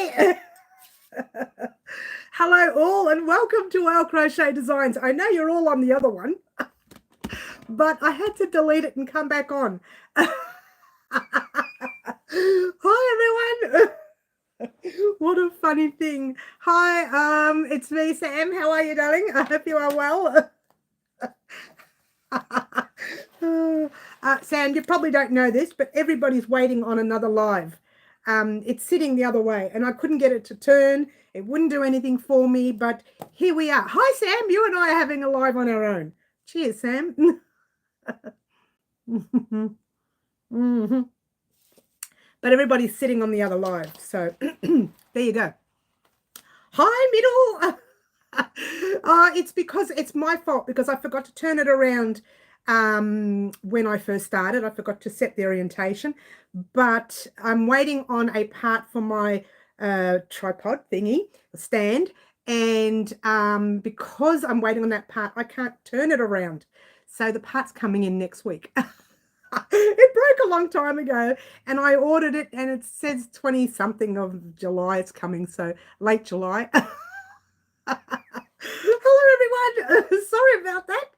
Hi. Hello all and welcome to our Crochet Designs. I know you're all on the other one, but I had to delete it and come back on. Hi everyone. What a funny thing. Hi, it's me, Sam. How are you, darling? I hope you are well. Sam, you probably don't know this, but everybody's waiting on another live. It's sitting the other way and I couldn't get it to turn. It wouldn't do anything for me, but here we are. Hi, Sam. You and I are having a live on our own. Cheers, Sam. Mm-hmm. But everybody's sitting on the other live. So there you go. Hi, middle. It's because it's my fault because I forgot to turn it around when I first started. I forgot to set the orientation, but I'm waiting on a part for my tripod thingy, stand, and because I'm waiting on that part, I can't turn it around. So the part's coming in next week. It broke a long time ago and I ordered it and it says 20 something of July it's coming, so late July. Hello everyone. Sorry about that.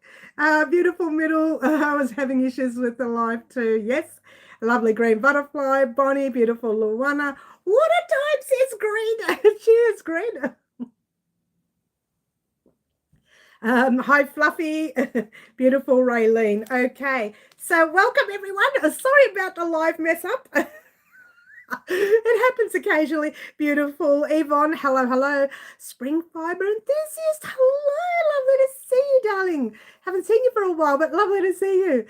Beautiful middle. I was having issues with the live too. Yes. Lovely green butterfly. Bonnie. Beautiful Luana. What a time, says Green. Cheers, Green. Hi, Fluffy. Beautiful Raylene. Okay, so welcome everyone. Sorry about the live mess up. It happens occasionally. Beautiful Yvonne. Hello, hello. Spring fiber enthusiast. Hello, lovely to see you, darling. Haven't seen you for a while, but lovely to see you.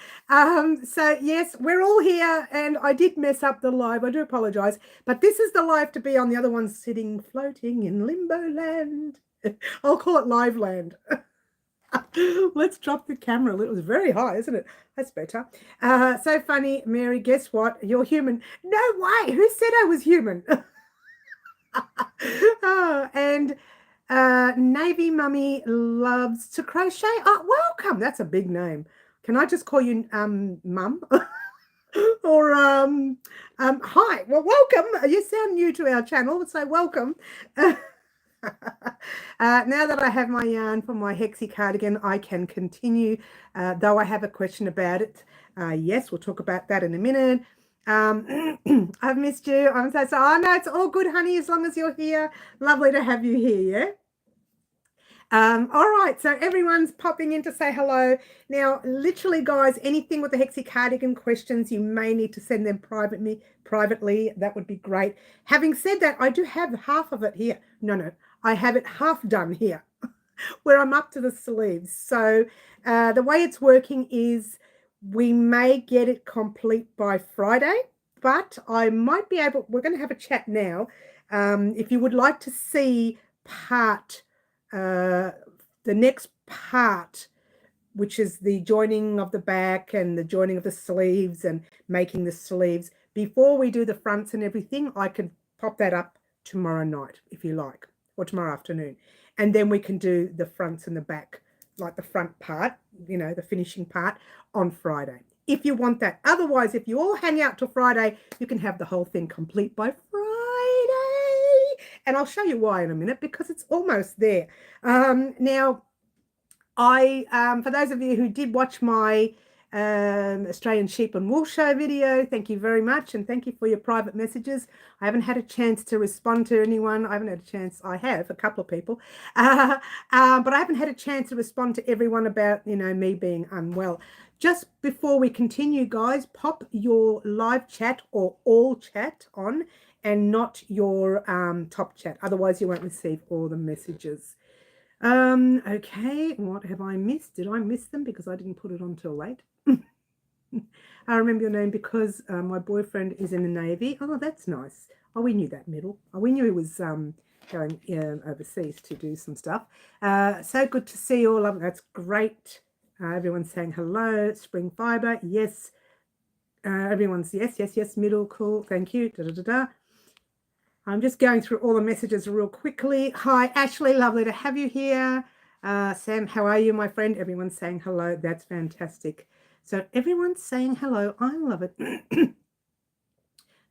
So yes, we're all here, and I did mess up the live. I do apologize, but this is the live to be on. The other one's sitting floating in limbo land. I'll call it live land. Let's drop the camera. It was very high, isn't it? That's better. So funny, Mary. Guess what? You're human. No way. Who said I was human? And Navy Mummy loves to crochet. Oh, welcome. That's a big name. Can I just call you Mum? Or hi. Well, welcome. You sound new to our channel, so welcome. Now that I have my yarn for my hexie cardigan, I can continue, though I have a question about it. Yes, we'll talk about that in a minute. I've missed you. I'm so sorry. Oh, no, it's all good, honey, as long as you're here. Lovely to have you here, yeah? All right, so everyone's popping in to say hello. Now, literally, guys, anything with the hexie cardigan questions, you may need to send them privately. That would be great. Having said that, I do have half of it here. No, I have it half done here, where I'm up to the sleeves. So the way it's working is we may get it complete by Friday, but I might be able, we're going to have a chat now. If you would like to see the next part, which is the joining of the back and the joining of the sleeves and making the sleeves, before we do the fronts and everything, I can pop that up tomorrow night if you like, or tomorrow afternoon, and then we can do the fronts and the back, like the front part, you know, the finishing part, on Friday if you want that. Otherwise, if you all hang out till Friday, you can have the whole thing complete by Friday, and I'll show you why in a minute, because it's almost there. Now, for those of you who did watch my Australian Sheep and Wool Show video, thank you very much, and thank you for your private messages. I haven't had a chance to respond to anyone. I haven't had a chance. I have a couple of people, but I haven't had a chance to respond to everyone about, you know, me being unwell. Just before we continue, guys, pop your live chat or all chat on, and not your top chat. Otherwise, you won't receive all the messages. Okay, what have I missed? Did I miss them because I didn't put it on till late? I remember your name because my boyfriend is in the Navy. Oh, that's nice. Oh, we knew that, middle. Oh, we knew he was going overseas to do some stuff. So good to see you all. That's great. Everyone's saying hello. Spring fiber, yes. Everyone's yes, middle, cool. Thank you. I'm just going through all the messages real quickly. Hi, Ashley. Lovely to have you here. Sam, how are you, my friend? Everyone's saying hello. That's fantastic. So everyone's saying hello. I love it.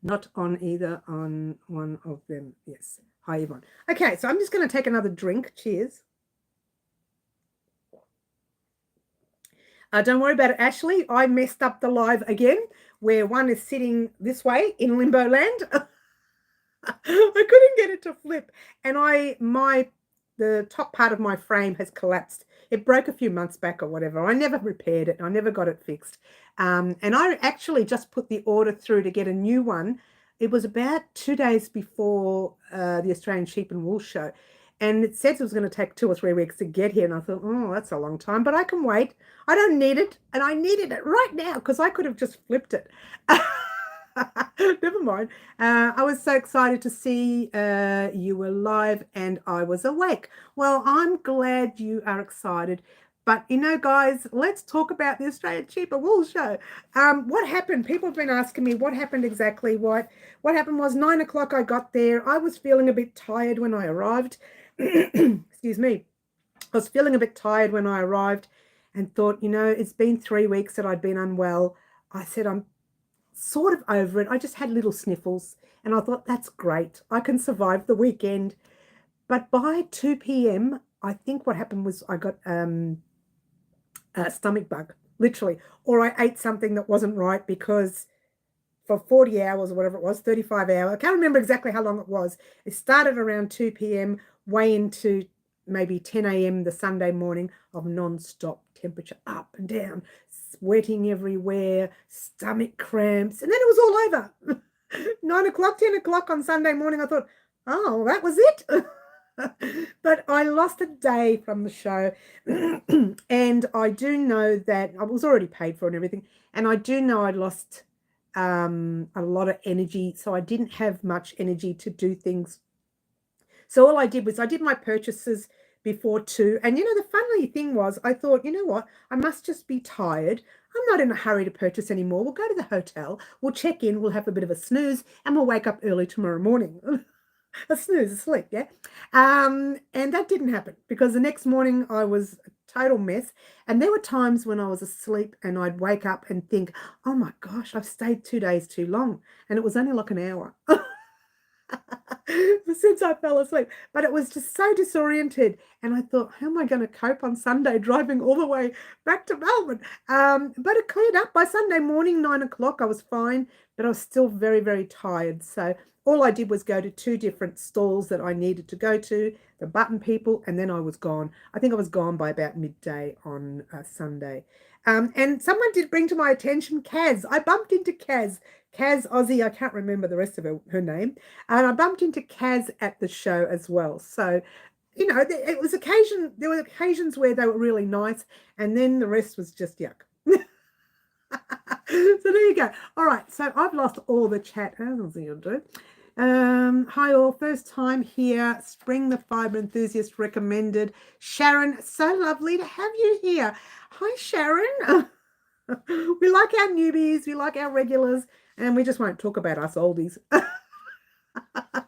Not on either, on one of them. Yes. Hi, Yvonne. Okay, so I'm just going to take another drink. Cheers. Don't worry about it, Ashley. I messed up the live again, where one is sitting this way in limbo land. I couldn't get it to flip, and the top part of my frame has collapsed. It broke a few months back or whatever. I never repaired it. I never got it fixed. And I actually just put the order through to get a new one. It was about 2 days before the Australian Sheep and Wool Show. And it said it was going to take 2 or 3 weeks to get here. And I thought, oh, that's a long time, but I can wait. I don't need it. And I needed it right now because I could have just flipped it. Never mind. I was so excited to see you were live and I was awake. Well, I'm glad you are excited. But, you know, guys, let's talk about the Australian Sheep and Wool Show. What happened? People have been asking me what happened exactly. What happened was 9 o'clock I got there. I was feeling a bit tired when I arrived. Excuse me. I was feeling a bit tired when I arrived and thought, you know, it's been 3 weeks that I'd been unwell. I said, I'm sort of over it. I just had little sniffles and I thought, that's great. I can survive the weekend. But by 2 p.m., I think what happened was I got a stomach bug, literally, or I ate something that wasn't right because for 40 hours or whatever it was, 35 hours, I can't remember exactly how long it was. It started around 2 p.m., way into maybe 10 a.m. the Sunday morning of non-stop temperature up and down, sweating everywhere, stomach cramps, and then it was all over. 9 o'clock, 10 o'clock on Sunday morning, I thought, oh, that was it. But I lost a day from the show. And I do know that I was already paid for and everything. And I do know I lost a lot of energy. So I didn't have much energy to do things. So all I did was I did my purchases before 2. And, you know, the funny thing was I thought, you know what, I must just be tired. I'm not in a hurry to purchase anymore. We'll go to the hotel. We'll check in. We'll have a bit of a snooze and we'll wake up early tomorrow morning. A snooze, a sleep, yeah? And that didn't happen because the next morning I was a total mess. And there were times when I was asleep and I'd wake up and think, oh my gosh, I've stayed 2 days too long. And it was only like an hour. Since I fell asleep, but it was just so disoriented, and I thought, how am I going to cope on Sunday driving all the way back to Melbourne? But it cleared up by Sunday morning, 9 o'clock. I was fine, but I was still very, very tired. So all I did was go to 2 different stalls that I needed to go to, the button people, and then I was gone. I think I was gone by about midday on Sunday. And someone did bring to my attention Kaz. I bumped into Kaz Aussie. I can't remember the rest of her name. And I bumped into Kaz at the show as well. So, you know, there were occasions where they were really nice, and then the rest was just yuck. So there you go. All right, so I've lost all the chat. Hi all, first time here. Spring the Fibre Enthusiast recommended. Sharon, so lovely to have you here. Hi, Sharon. We like our newbies, we like our regulars, and we just won't talk about us oldies.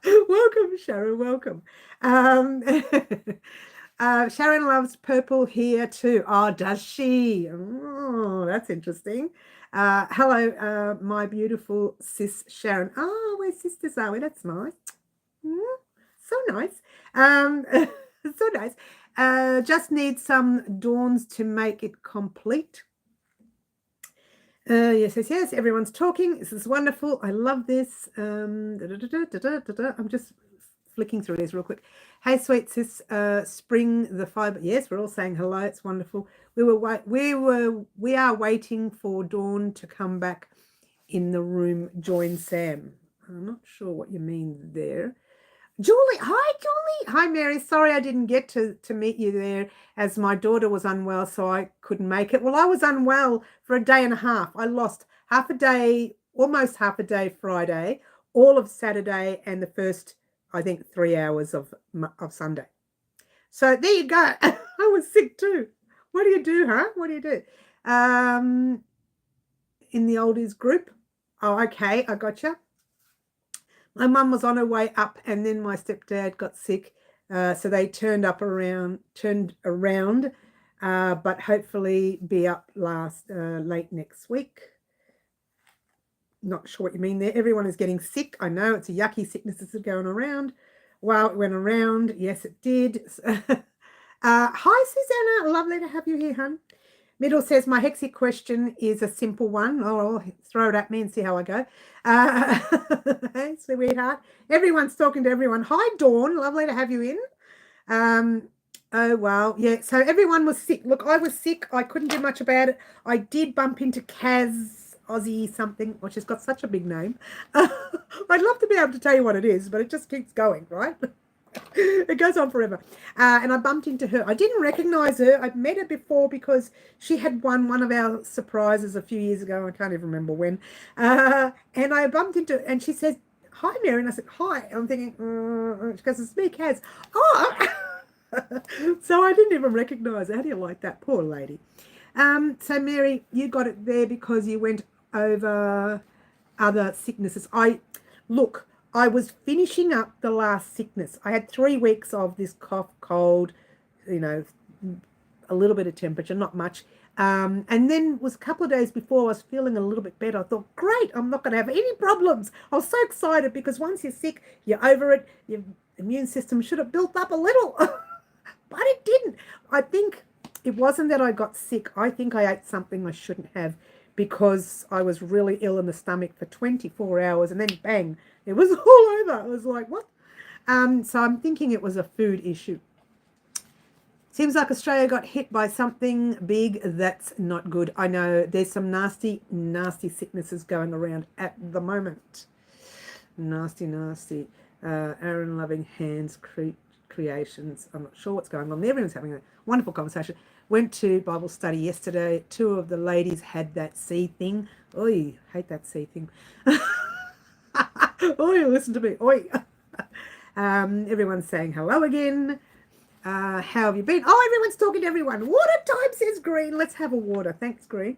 Welcome, Sharon, welcome. Sharon loves purple here too. Oh, does she? Oh, that's interesting. Hello, my beautiful sis Sharon. Oh, we're sisters, are we? That's nice. So nice. So nice. Just need some dawns to make it complete. Yes. Everyone's talking. This is wonderful. I love this. I'm just flicking through these real quick. Hey, sweet sis, spring the fibre. Yes, we're all saying hello. It's wonderful. We are waiting for Dawn to come back in the room. Join Sam. I'm not sure what you mean there. Julie, hi, Julie. Hi, Mary. Sorry I didn't get to meet you there as my daughter was unwell, so I couldn't make it. Well, I was unwell for a day and a half. I lost half a day, almost half a day Friday, all of Saturday, and the first, I think, 3 hours of Sunday. So there you go. I was sick too. What do you do, huh? What do you do? In the oldies group. Oh, okay. I gotcha. My mum was on her way up, and then my stepdad got sick, so they turned around, but hopefully be up late next week. Not sure what you mean there. Everyone is getting sick. I know it's a yucky sickness that's going around. Well, it went around. Yes, it did. Hi, Susanna. Lovely to have you here, hon. Middle says, my hexic question is a simple one. Oh, throw it at me and see how I go. Hey, sweetheart. Everyone's talking to everyone. Hi, Dawn. Lovely to have you in. Oh, wow. Yeah, so everyone was sick. Look, I was sick. I couldn't do much about it. I did bump into Kaz Aussie something, which has got such a big name. I'd love to be able to tell you what it is, but it just keeps going, right? It goes on forever. And I bumped into her. I didn't recognize her. I'd met her before because she had won one of our surprises a few years ago. I can't even remember when. And I bumped into her, and she says, hi, Mary. And I said, hi. And I'm thinking, she goes, it's me, Kaz. Oh, so I didn't even recognize her. How do you like that? Poor lady. So, Mary, you got it there because you went over other sicknesses. I was finishing up the last sickness. I had 3 weeks of this cough, cold, you know, a little bit of temperature, not much. And then it was a couple of days before I was feeling a little bit better. I thought, great, I'm not going to have any problems. I was so excited because once you're sick, you're over it. Your immune system should have built up a little, but it didn't. I think it wasn't that I got sick. I think I ate something I shouldn't have because I was really ill in the stomach for 24 hours and then bang, it was all over. I was like, what? So I'm thinking it was a food issue. Seems like Australia got hit by something big. That's not good. I know there's some nasty, nasty sicknesses going around at the moment. Nasty, nasty. Aaron Loving Hands Creations. I'm not sure what's going on there. Everyone's having a wonderful conversation. Went to Bible study yesterday. 2 of the ladies had that sea thing. Oi, hate that sea thing. Oi, listen to me. Oi. Everyone's saying hello again. How have you been? Oh, everyone's talking to everyone. Water time, says Green. Let's have a water. Thanks, Green.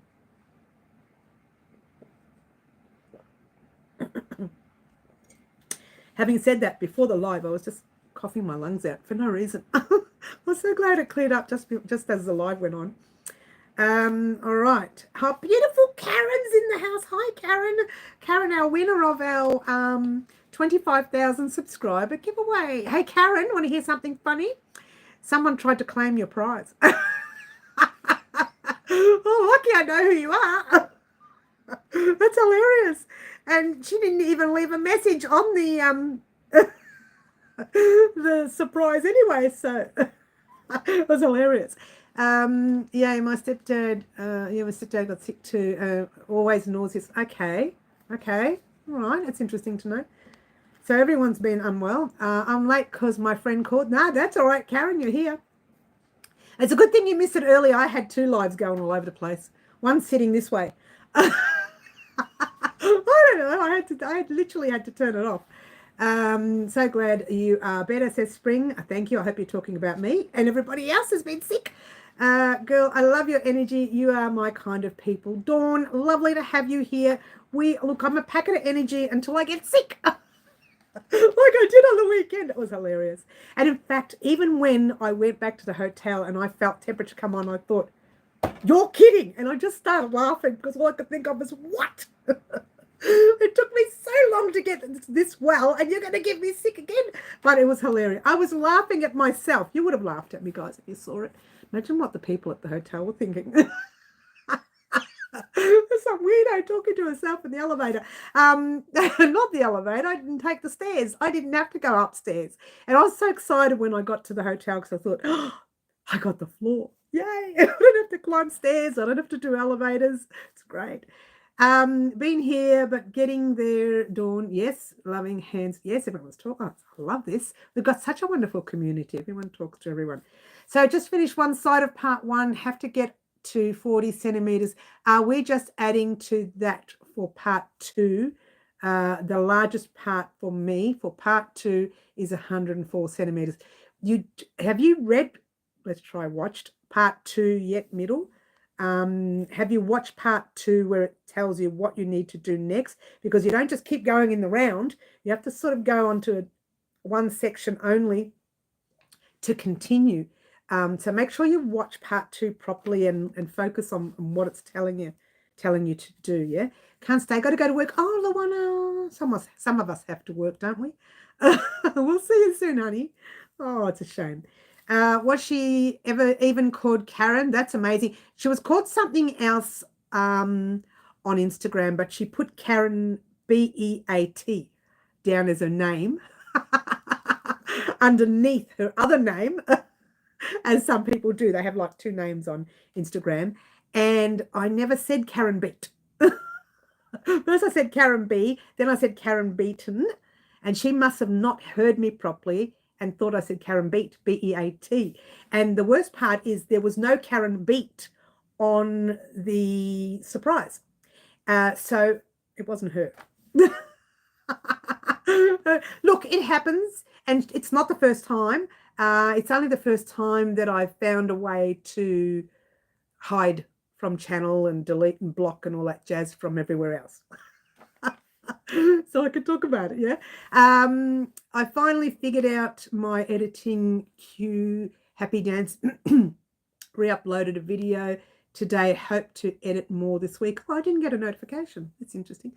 Having said that, before the live, I was just coughing my lungs out for no reason. I was so glad it cleared up just as the live went on. All right. How beautiful Karen's in the house. Hi, Karen. Karen, our winner of our 25,000 subscriber giveaway. Hey, Karen, want to hear something funny? Someone tried to claim your prize. Oh, lucky I know who you are. That's hilarious. And she didn't even leave a message on the the surprise anyway, so it was hilarious. Yeah, my stepdad, my stepdad got sick too. Always nauseous. Okay, all right, that's interesting to know. So everyone's been unwell. I'm late because my friend called. No, that's all right, Karen, you're here. It's a good thing you missed it earlier. I had 2 lives going all over the place. One sitting this way. I don't know. I literally had to turn it off. So glad you are better, says Spring. Thank you. I hope you're talking about me and everybody else has been sick. Girl, I love your energy. You are my kind of people. Dawn, lovely to have you here. I'm a packet of energy until I get sick. Like I did on the weekend. It was hilarious. And in fact, even when I went back to the hotel and I felt temperature come on, I thought, you're kidding. And I just started laughing because all I could think of was, what? It took me so long to get this well, and you're going to get me sick again. But it was hilarious. I was laughing at myself. You would have laughed at me, guys, if you saw it. Imagine what the people at the hotel were thinking. There's some weirdo talking to herself in the elevator. Not the elevator. I didn't take the stairs. I didn't have to go upstairs. And I was so excited when I got to the hotel because I thought, oh, I got the floor. Yay. I don't have to climb stairs. I don't have to do elevators. It's great. Been here, but getting there, Dawn. Yes, loving hands. Yes, everyone's talking. Oh, I love this. We've got such a wonderful community. Everyone talks to everyone. So just finished one side of part 1. Have to get to 40 centimeters. We're just adding to that for part 2. The largest part for me for part 2 is 104 centimeters. Have you read? Let's try watched part 2 yet, middle? Have you watched part 2 where it tells you what you need to do next? Because you don't just keep going in the round. You have to sort of go on to one section only to continue. So make sure you watch part 2 properly and focus on what it's telling you. telling you to do, yeah? Can't stay, got to go to work. Oh, Luana, some of us have to work, don't we? We'll see you soon, honey. Oh, it's a shame. Was she ever even called Karen? That's amazing. She was called something else on Instagram, but she put Karen, B-E-A-T, down as her name underneath her other name, as some people do. They have like two names on Instagram. And I never said Karen Beat. First I said Karen B, then I said Karen Beaton, and she must have not heard me properly and thought I said Karen Beat, B-E-A-T. And the worst part is there was no Karen Beat on the surprise. So it wasn't her. Look, it happens, and it's not the first time. It's only the first time that I've found a way to hide from channel and delete and block and all that jazz from everywhere else. So I can talk about it, yeah. I finally figured out my editing cue, happy dance, re-uploaded a video today. Hope to edit more this week. Oh, I didn't get a notification. That's interesting.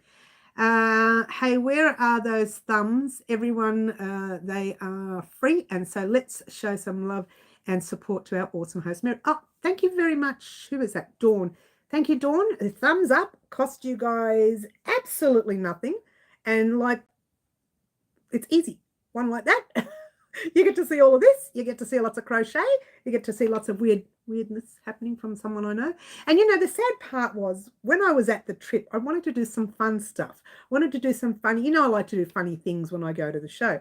Hey, where are those thumbs? Everyone, they are free. And so let's show some love and support to our awesome host, Mary. Oh, thank you very much. Who is that? Dawn. Thank you, Dawn. A thumbs up cost you guys absolutely nothing. And like, it's easy. One like that. You get to see all of this. You get to see lots of crochet. You get to see lots of weirdness happening from someone I know. And, you know, the sad part was when I was at the trip, I wanted to do some fun stuff. I wanted to do some funny, you know, I like to do funny things when I go to the show.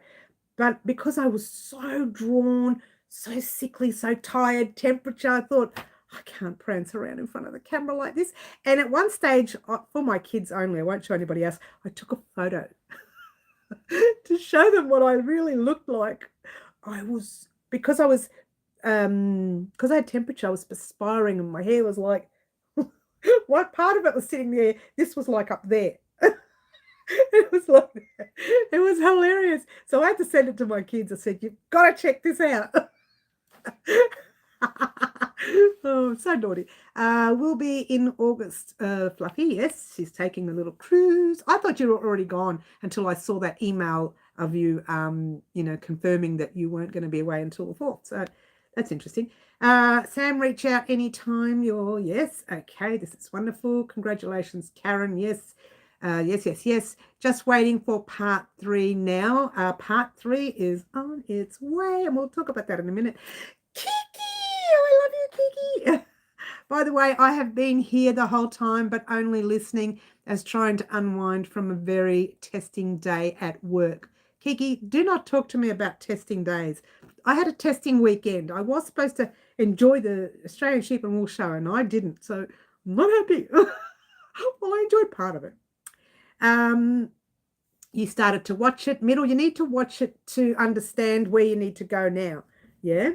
But because I was so drawn, so sickly, so tired, temperature, I thought, I can't prance around in front of the camera like this. And at one stage, for my kids only, I won't show anybody else, I took a photo to show them what I really looked like. Because I had temperature, I was perspiring and my hair was like, what part of it was sitting there? This was like up there. It was like, it was hilarious. So I had to send it to my kids. I said, you've got to check this out. Oh, so naughty. We'll be in August, Fluffy. Yes, she's taking a little cruise. I thought you were already gone until I saw that email of you, you know, confirming that you weren't going to be away until the 4th. So that's interesting. Sam, reach out anytime yes. Okay, this is wonderful. Congratulations, Karen. Yes. Yes. Just waiting for part 3 now. Part 3 is on its way, and we'll talk about that in a minute. Kiki, I love you, Kiki. By the way, I have been here the whole time, but only listening as trying to unwind from a very testing day at work. Kiki, do not talk to me about testing days. I had a testing weekend. I was supposed to enjoy the Australian Sheep and Wool Show, and I didn't, so I'm not happy. Well, I enjoyed part of it. You started to watch it. Middle, you need to watch it to understand where you need to go now. Yeah.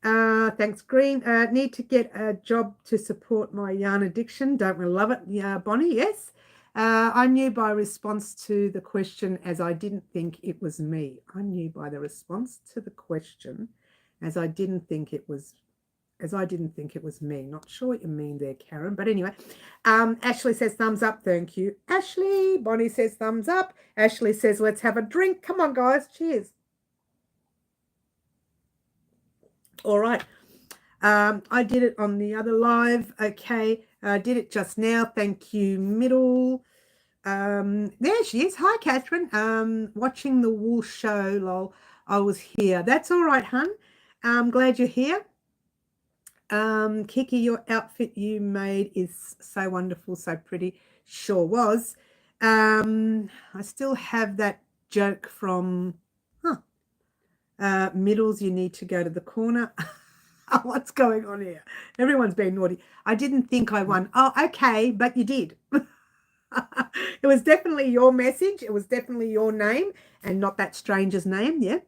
Thanks, Green. Need to get a job to support my yarn addiction. Don't we love it? Yeah, Bonnie, yes. I knew by response to the question as I didn't think it was me. I knew by the response to the question as I didn't think it was me. Not sure what you mean there, Karen. But anyway, Ashley says thumbs up. Thank you, Ashley. Bonnie says thumbs up. Ashley says let's have a drink. Come on, guys. Cheers. All right. I did it on the other live. Okay. I did it just now. Thank you, Middle. There she is. Hi, Catherine. Watching the wool show, lol. I was here. That's all right, hun. I'm glad you're here. Kiki, your outfit you made is so wonderful, so pretty. Sure was. I still have that joke from Middles, you need to go to the corner. What's going on here? Everyone's being naughty. I didn't think I won. Oh, okay, but you did. It was definitely your message. It was definitely your name and not that stranger's name. Yeah.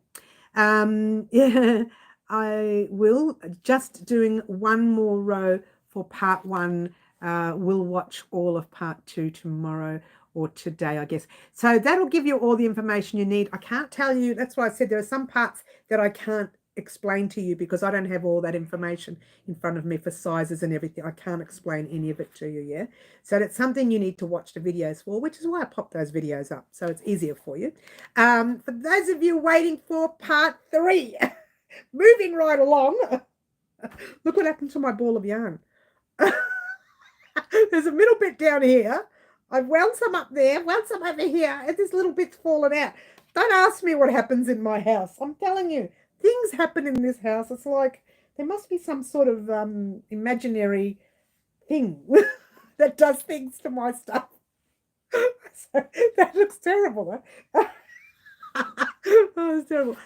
Yeah. I will. Just doing one more row for part 1. We'll watch all of part 2 tomorrow or today, I guess. So that'll give you all the information you need. I can't tell you. That's why I said there are some parts that I can't explain to you because I don't have all that information in front of me for sizes and everything. I can't explain any of it to you, yeah? So that's something you need to watch the videos for, which is why I pop those videos up, so it's easier for you. For those of you waiting for part 3, moving right along, look what happened to my ball of yarn. There's a middle bit down here. I've wound some up there, wound some over here, and this little bit's fallen out. Don't ask me what happens in my house. I'm telling you, things happen in this house. It's like there must be some sort of imaginary thing that does things to my stuff. So, that looks terrible. Huh? Oh, it's terrible.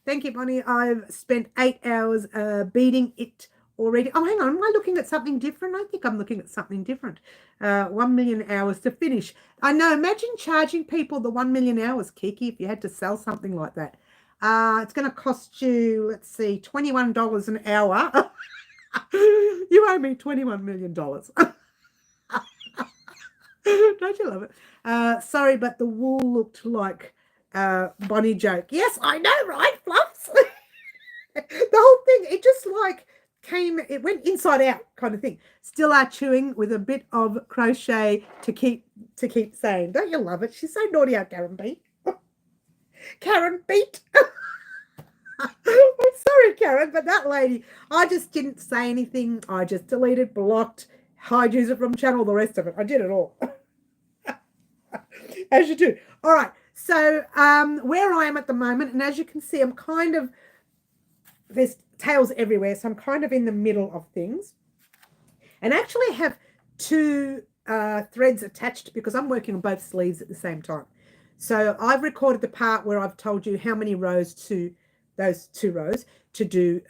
Thank you, Bonnie. I've spent 8 hours beading it already. Oh, hang on. Am I looking at something different? I think I'm looking at something different. 1 million hours to finish. I know. Imagine charging people the 1 million hours, Kiki, if you had to sell something like that. It's going to cost you, let's see, $21 an hour. You owe me $21 million. Don't you love it? Sorry, but the wool looked like Bonnie joke. Yes, I know, right, Fluffs? The whole thing, it just like it went inside out kind of thing. Still are chewing with a bit of crochet to keep saying. Don't you love it? She's so naughty, our Karen Beat. Karen Beat. I'm sorry, Karen, but that lady, I just didn't say anything. I just deleted, blocked, hide user from channel, the rest of it. I did it all. As you do. All right. So where I am at the moment, and as you can see, I'm kind of, there's tails everywhere, so I'm kind of in the middle of things. And I actually have 2 threads attached because I'm working on both sleeves at the same time. So I've recorded the part where I've told you how many rows to, those 2 rows to do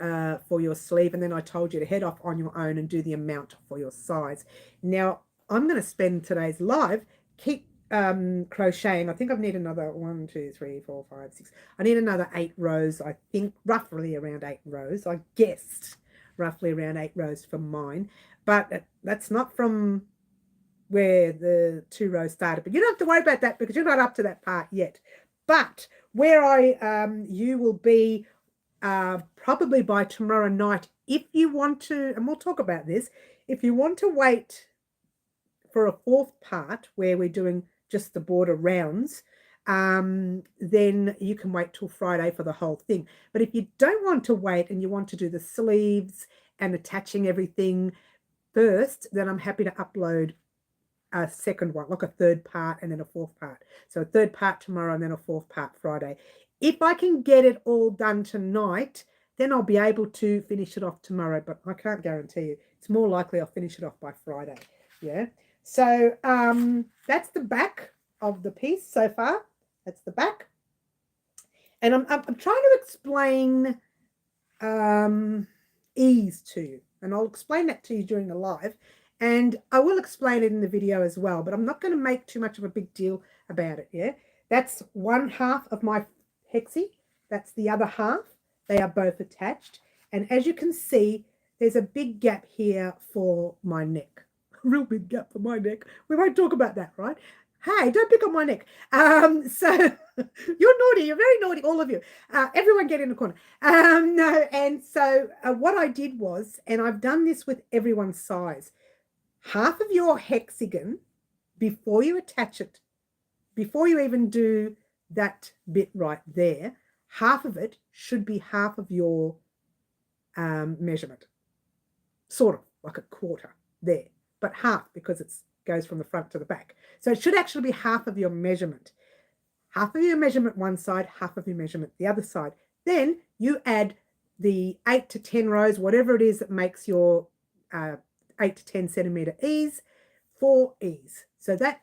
for your sleeve, and then I told you to head off on your own and do the amount for your size. Now, I'm going to spend today's live, keep crocheting. I think I need another 1, 2, 3, 4, 5, 6. I need another 8 rows. I think roughly around 8 rows. I guessed roughly around 8 rows for mine, but that's not from where the 2 rows started. But you don't have to worry about that because you're not up to that part yet. But where you will be probably by tomorrow night, if you want to, and we'll talk about this, if you want to wait for a 4th part where we're doing just the border rounds, then you can wait till Friday for the whole thing. But if you don't want to wait and you want to do the sleeves and attaching everything first, then I'm happy to upload a second one, like a 3rd part and then a 4th part. So a 3rd part tomorrow and then a 4th part Friday. If I can get it all done tonight, then I'll be able to finish it off tomorrow, but I can't guarantee you. It's more likely I'll finish it off by Friday. Yeah. So that's the back of the piece so far. That's the back. And I'm trying to explain ease to you. And I'll explain that to you during the live. And I will explain it in the video as well. But I'm not going to make too much of a big deal about it, yeah? That's 1/2 of my hexie. That's the other half. They are both attached. And as you can see, there's a big gap here for my neck. Real big gap for my neck. We won't talk about that, right? Hey, don't pick on my neck. So you're naughty. You're very naughty, all of you. Everyone get in the corner. No, and so what I did was, and I've done this with everyone's size, half of your hexagon, before you attach it, before you even do that bit right there, half of it should be half of your measurement. Sort of like a quarter there. But half because it goes from the front to the back. So it should actually be half of your measurement. Half of your measurement one side, half of your measurement the other side. Then you add the 8 to 10 rows, whatever it is that makes your 8 to 10 centimeter ease, 4 ease. So that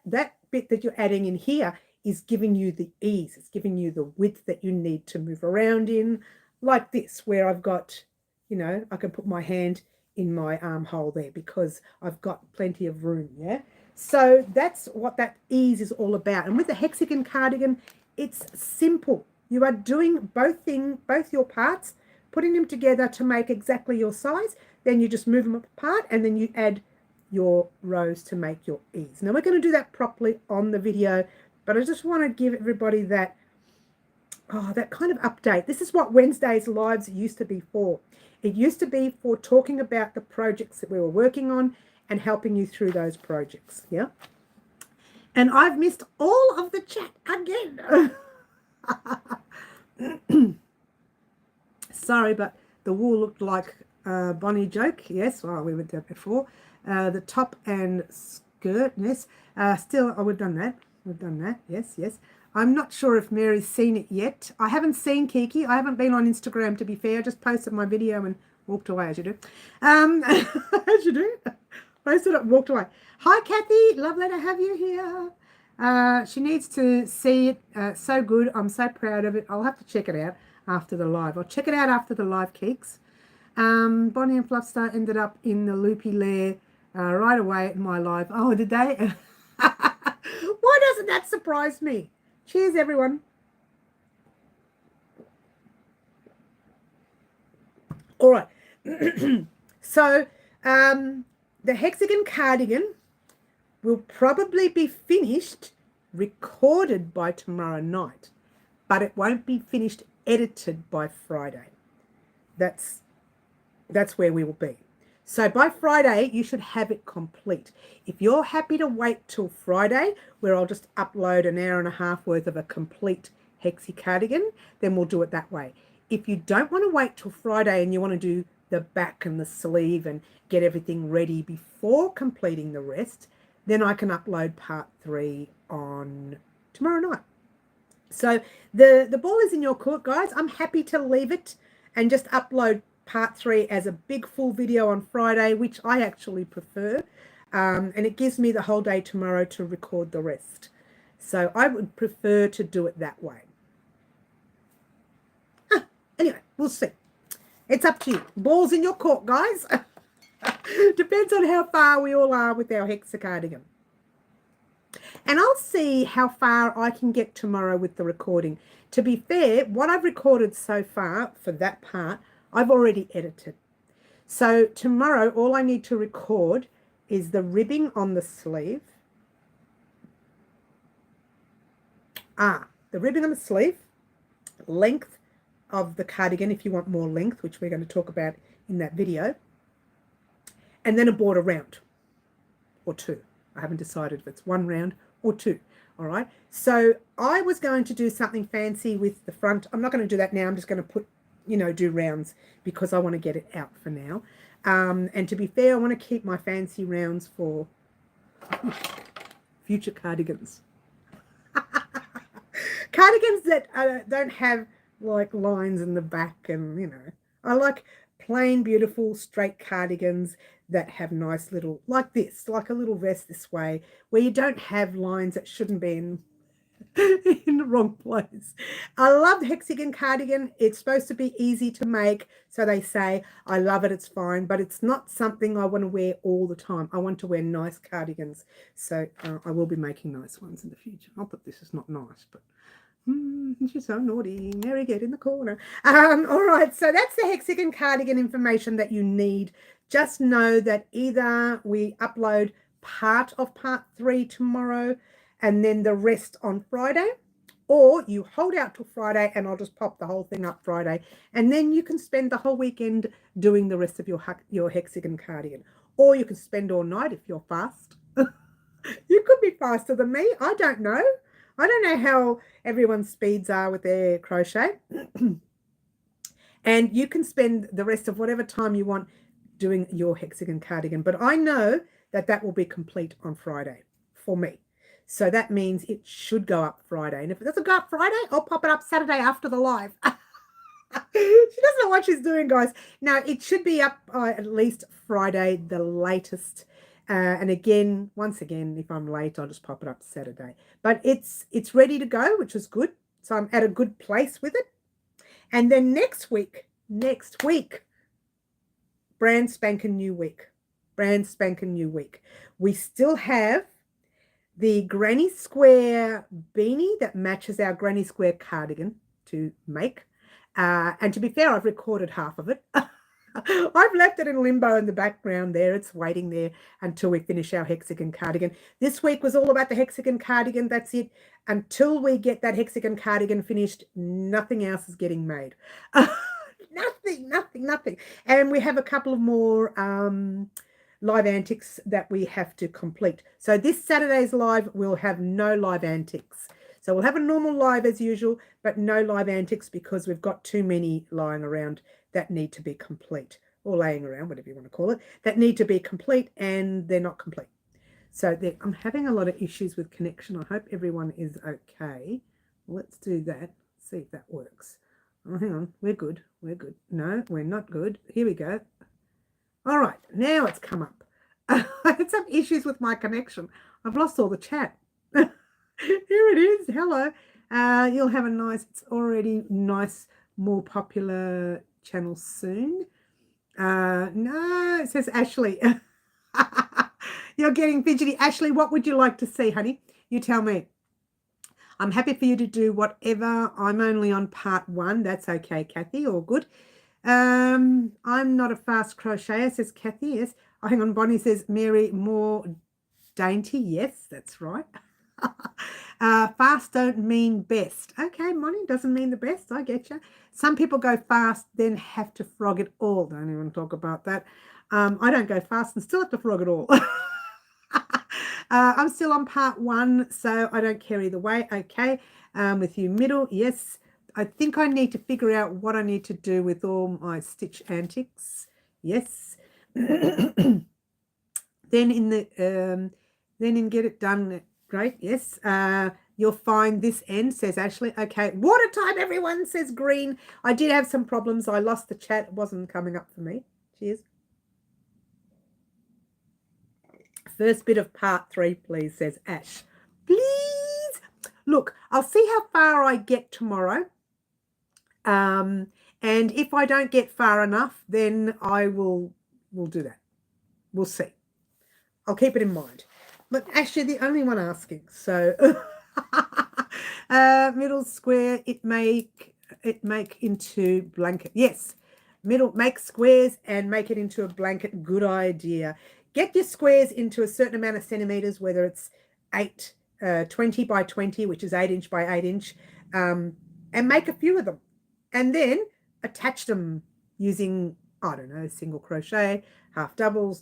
bit that you're adding in here is giving you the ease. It's giving you the width that you need to move around in, like this, where I've got, you know, I can put my hand in my armhole there because I've got plenty of room, yeah? So that's what that ease is all about. And with the hexagon cardigan, it's simple. You are doing both your parts, putting them together to make exactly your size. Then you just move them apart and then you add your rows to make your ease. Now we're going to do that properly on the video, but I just want to give everybody that Oh, that kind of update. This is what Wednesday's lives used to be for. It used to be for talking about the projects that we were working on and helping you through those projects. Yeah. And I've missed all of the chat again. Sorry, but the wool looked like a Bonnie joke. Yes, well, we went there before. The top and skirt, yes. Still, oh, we've done that. We've done that. Yes, yes. I'm not sure if Mary's seen it yet. I haven't seen Kiki. I haven't been on Instagram, to be fair. I just posted my video and walked away, as you do. As you do. Posted it and walked away. Hi, Kathy. Lovely to have you here. She needs to see it. So good. I'm so proud of it. I'll have to check it out after the live. I'll check it out after the live, Keeks. Bonnie and Fluffstar ended up in the loopy lair right away at my live. Oh, did they? Why doesn't that surprise me? Cheers, everyone. All right. So the hexagon cardigan will probably be finished, recorded by tomorrow night, but it won't be finished edited by Friday. That's where we will be. So by Friday, you should have it complete. If you're happy to wait till Friday, where I'll just upload an hour and a half worth of a complete hexie cardigan, then we'll do it that way. If you don't want to wait till Friday and you want to do the back and the sleeve and get everything ready before completing the rest, then I can upload part 3 on tomorrow night. So the ball is in your court, guys. I'm happy to leave it and just upload part 3 as a big full video on Friday, which I actually prefer. And it gives me the whole day tomorrow to record the rest. So I would prefer to do it that way. Anyway, we'll see. It's up to you. Ball's in your court, guys. Depends on how far we all are with our hexa cardigan. And I'll see how far I can get tomorrow with the recording. To be fair, what I've recorded so far for that part, I've already edited. So tomorrow, all I need to record is the ribbing on the sleeve. The ribbing on the sleeve, length of the cardigan if you want more length, which we're going to talk about in that video, and then a border round or 2. I haven't decided if it's 1 round or 2. All right. So I was going to do something fancy with the front. I'm not going to do that now. I'm just going to put, do rounds because I want to get it out for now. And to be fair, I want to keep my fancy rounds for future cardigans. Cardigans that don't have like lines in the back, and I like plain beautiful straight cardigans that have nice little, like this, like a little vest this way, where you don't have lines that shouldn't be in the wrong place. I love the hexagon cardigan. It's supposed to be easy to make, so they say. I love it, it's fine, but it's not something I want to wear all the time. I want to wear nice cardigans, so I will be making nice ones in the future. Not that this is not nice, but she's so naughty. Mary, get in the corner. All right, so that's the hexagon cardigan information that you need. Just know that either we upload part of part 3 tomorrow and then the rest on Friday, or you hold out till Friday and I'll just pop the whole thing up Friday, and then you can spend the whole weekend doing the rest of your hexagon cardigan, or you can spend all night if you're fast. You could be faster than me. I don't know. I don't know how everyone's speeds are with their crochet. And you can spend the rest of whatever time you want doing your hexagon cardigan. But I know that that will be complete on Friday for me. So that means it should go up Friday. And if it doesn't go up Friday, I'll pop it up Saturday after the live. She doesn't know what she's doing, guys. Now, it should be up at least Friday, the latest. And again, once again, if I'm late, I'll just pop it up Saturday. But it's ready to go, which is good. So I'm at a good place with it. And then next week, brand spanking new week. We still have the granny square beanie that matches our granny square cardigan to make. And to be fair, I've recorded half of it. I've left it in limbo in the background there. It's waiting there until we finish our hexagon cardigan. This week was all about the hexagon cardigan. That's it. Until we get that hexagon cardigan finished, nothing else is getting made. Nothing. And we have a couple of more live antics that we have to complete. So this Saturday's live, we'll have no live antics. So we'll have a normal live as usual, but no live antics because we've got too many lying around that need to be complete, or laying around, whatever you want to call it, that need to be complete, and they're not complete. So I'm having a lot of issues with connection. I hope everyone is okay. Let's do that. See if that works. Oh, hang on. We're good. We're good. No, we're not good. Here we go. All right. Now it's come up. I had some issues with my connection. I've lost all the chat. Here it is. Hello. You'll have a nice, it's already nice, more popular channel soon. No, it says Ashley. You're getting fidgety. Ashley, what would you like to see, honey? You tell me. I'm happy for you to do whatever. I'm only on part 1. That's okay, Kathy. All good. I'm not a fast crocheter, says Kathy. Yes. Oh, hang on. Bonnie says, Mary, more dainty. Yes, that's right. Fast don't mean best. Okay, Bonnie, doesn't mean the best. I get you. Some people go fast, then have to frog it all. Don't even talk about that. I don't go fast and still have to frog it all. I'm still on part 1, so I don't care either way. Okay, with you middle, yes. I think I need to figure out what I need to do with all my stitch antics. Yes. Then in get it done. Great, yes. You'll find this end, says Ashley. Okay, water time, everyone, says Green. I did have some problems. I lost the chat. It wasn't coming up for me. Cheers. First bit of part 3, please, says Ash. Please. Look, I'll see how far I get tomorrow. And if I don't get far enough, then we'll do that. We'll see. I'll keep it in mind. But actually, the only one asking. So, middle square. It make into blanket. Yes, middle make squares and make it into a blanket. Good idea. Get your squares into a certain amount of centimeters, whether it's 20 by 20, which is 8 inch by 8 inch, and make a few of them, and then attach them using, I don't know, single crochet, half doubles,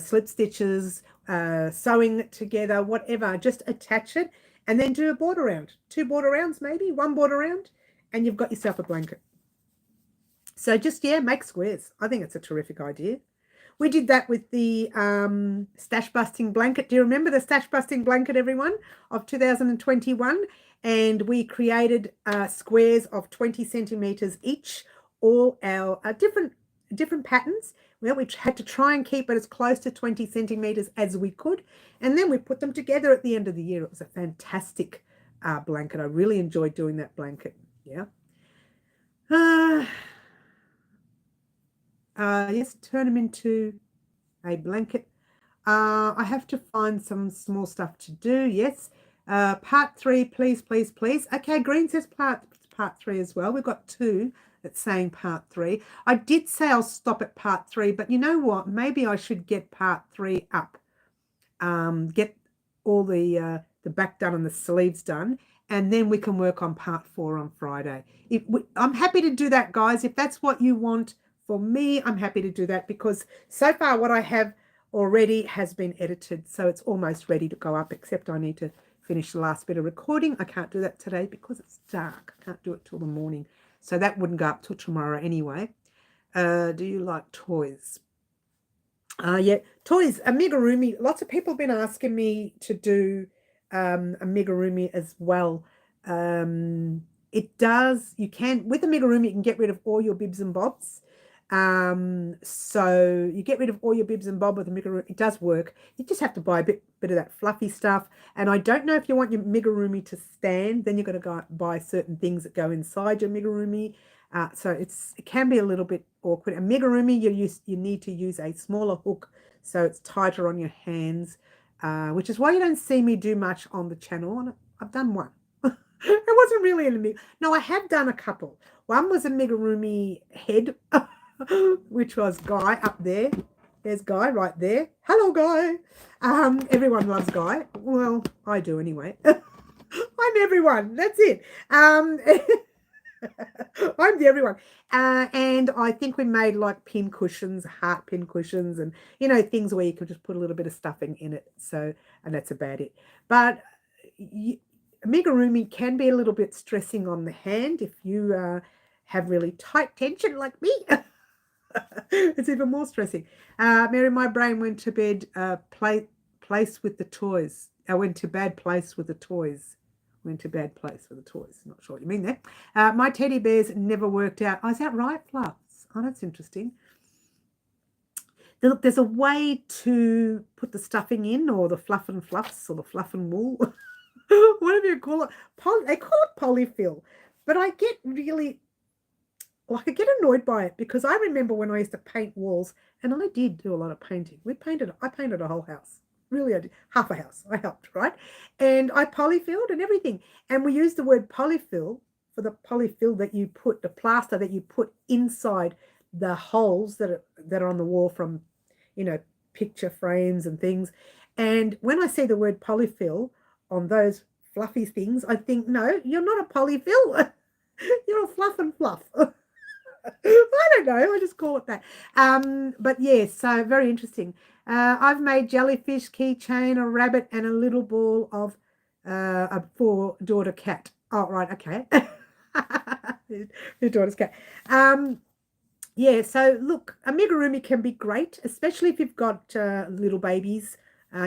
slip stitches, sewing it together, whatever. Just attach it and then do a border round. 2 border rounds, maybe 1 border round, and you've got yourself a blanket. So just, yeah, make squares. I think it's a terrific idea. We did that with the stash busting blanket. Do you remember the stash busting blanket, everyone, of 2021? And we created squares of 20 centimeters each, all our different patterns. Well, we had to try and keep it as close to 20 centimeters as we could. And then we put them together at the end of the year. It was a fantastic blanket. I really enjoyed doing that blanket. Yeah. Yes, turn them into a blanket. I have to find some small stuff to do. Yes. Part 3, please. Okay, Green says part 3 as well. We've got 2 that's saying part 3. I did say I'll stop at part 3, but you know what? Maybe I should get part 3 up. Get all the back done and the sleeves done, and then we can work on part 4 on Friday. I'm happy to do that, guys. If that's what you want for me, I'm happy to do that, because so far what I have already has been edited, so it's almost ready to go up, except I need to finish the last bit of recording. I can't do that today because it's dark. I can't do it till the morning, so that wouldn't go up till tomorrow anyway. Do you like toys? Yeah, toys, amigurumi. Lots of people have been asking me to do amigurumi as well. It does, you can, with amigurumi, you can get rid of all your bibs and bobs. So you get rid of all your bibs and bob with amigurumi. It does work. You just have to buy a bit of that fluffy stuff. And I don't know if you want your amigurumi to stand, then you've got to go buy certain things that go inside your amigurumi. So it can be a little bit awkward. Amigurumi, you need to use a smaller hook, so it's tighter on your hands, which is why you don't see me do much on the channel. And I've done one. It wasn't really an amigurumi. No, I have done a couple. One was a amigurumi head. which was Guy up there. There's Guy right there. Hello, Guy. Everyone loves Guy. Well, I do anyway. I'm everyone. That's it. I'm the everyone. And I think we made like pin cushions, heart pin cushions, and things where you could just put a little bit of stuffing in it. So, and that's about it. But amigurumi can be a little bit stressing on the hand if you have really tight tension like me. It's even more stressing. Mary, my brain went to bed. Place with the toys. I went to bad place with the toys. Went to bad place with the toys. Not sure what you mean there. My teddy bears never worked out. Oh, is that right, Fluffs? Oh, that's interesting. Look, there's a way to put the stuffing in, or the fluff and fluffs, or the fluff and wool. Whatever you call it. They call it polyfill. But I get really, I get annoyed by it, because I remember when I used to paint walls, and I did do a lot of painting. I painted a whole house. Really, I did. Half a house. I helped, right? And I polyfilled and everything. And we used the word polyfill for the polyfill that you put, the plaster that you put inside the holes that are on the wall from, picture frames and things. And when I see the word polyfill on those fluffy things, I think, no, you're not a polyfill. You're a fluff and fluff. I don't know. I just call it that. But yes, so very interesting. I've made jellyfish, keychain, a rabbit, and a little ball of a 4-daughter cat. Oh, right, okay. Your daughter's cat. Yeah, so look, amigurumi can be great, especially if you've got little babies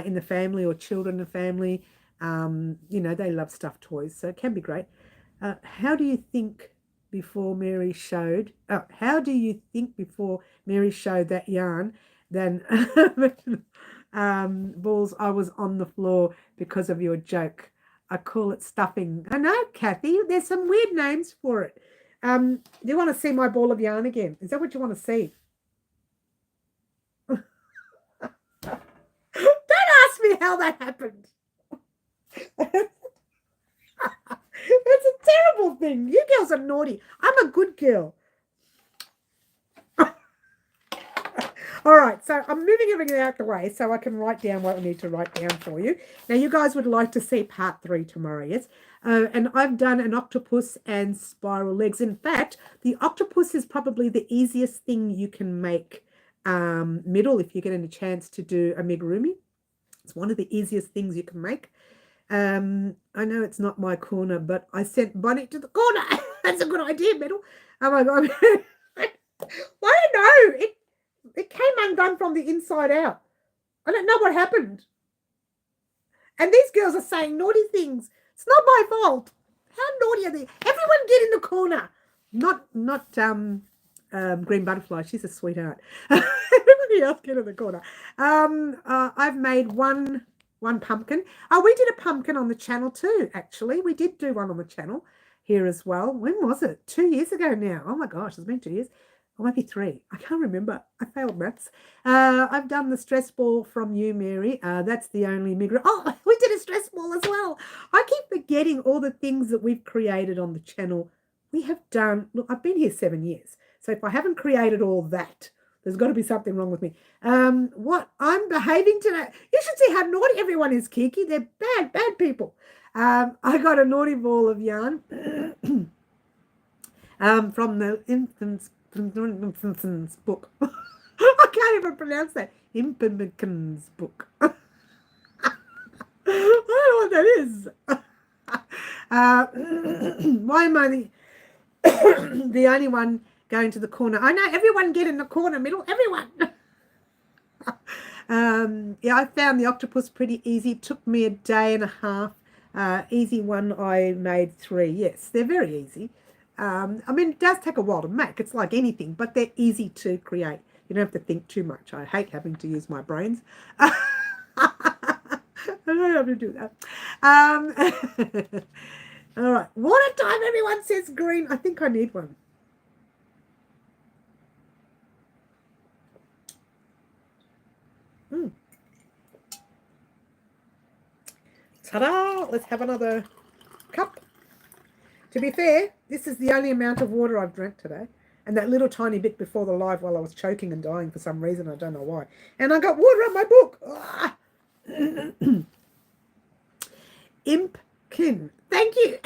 in the family or children in the family. They love stuffed toys, so it can be great. How do you think before Mary showed that yarn, then balls, I was on the floor because of your joke. I call it stuffing. I know, Kathy, there's some weird names for it. Do you want to see my ball of yarn again? Is that what you want to see? Don't ask me how that happened. It's a terrible thing. You girls are naughty. I'm a good girl. All right, so I'm moving everything out the way so I can write down what I need to write down for you. Now, you guys would like to see part 3 tomorrow, yes? And I've done an octopus and spiral legs. In fact, the octopus is probably the easiest thing you can make middle if you're getting a chance to do amigurumi. It's one of the easiest things you can make. I know it's not my corner, but I sent Bonnie to the corner. That's a good idea, middle. Oh, my God. I don't know. It came undone from the inside out. I don't know what happened. And these girls are saying naughty things. It's not my fault. How naughty are they? Everyone get in the corner. Not Green Butterfly. She's a sweetheart. Everybody else get in the corner. I've made one pumpkin. Oh, we did a pumpkin on the channel too, actually. We did do one on the channel here as well. When was it? 2 years ago now. Oh, my gosh. It's been 2 years. Or maybe 3. I can't remember. I failed maths. I've done the stress ball from you, Mary. That's the only migrant. Oh, we did a stress ball as well. I keep forgetting all the things that we've created on the channel. We have done, look, I've been here 7 years. So if I haven't created all that, there's got to be something wrong with me. What? I'm behaving today. You should see how naughty everyone is, Kiki. They're bad people. I got a naughty ball of yarn from the infant's book. I can't even pronounce that. Impemekins book. I don't know what that is. Why am I the only one going to the corner? I know, everyone get in the corner, middle, everyone. Yeah, I found the octopus pretty easy. It took me a day and a half. Easy one, I made 3. Yes, they're very easy. I mean, it does take a while to make. It's like anything, but they're easy to create. You don't have to think too much. I hate having to use my brains. I don't have to do that. All right. What a time everyone says green. I think I need one. Ta-da! Let's have another cup. To be fair, this is the only amount of water I've drank today. and that little tiny bit before the live while I was choking and dying for some reason. I don't know why. And I got water on my book. Ah. Impkin. Thank you.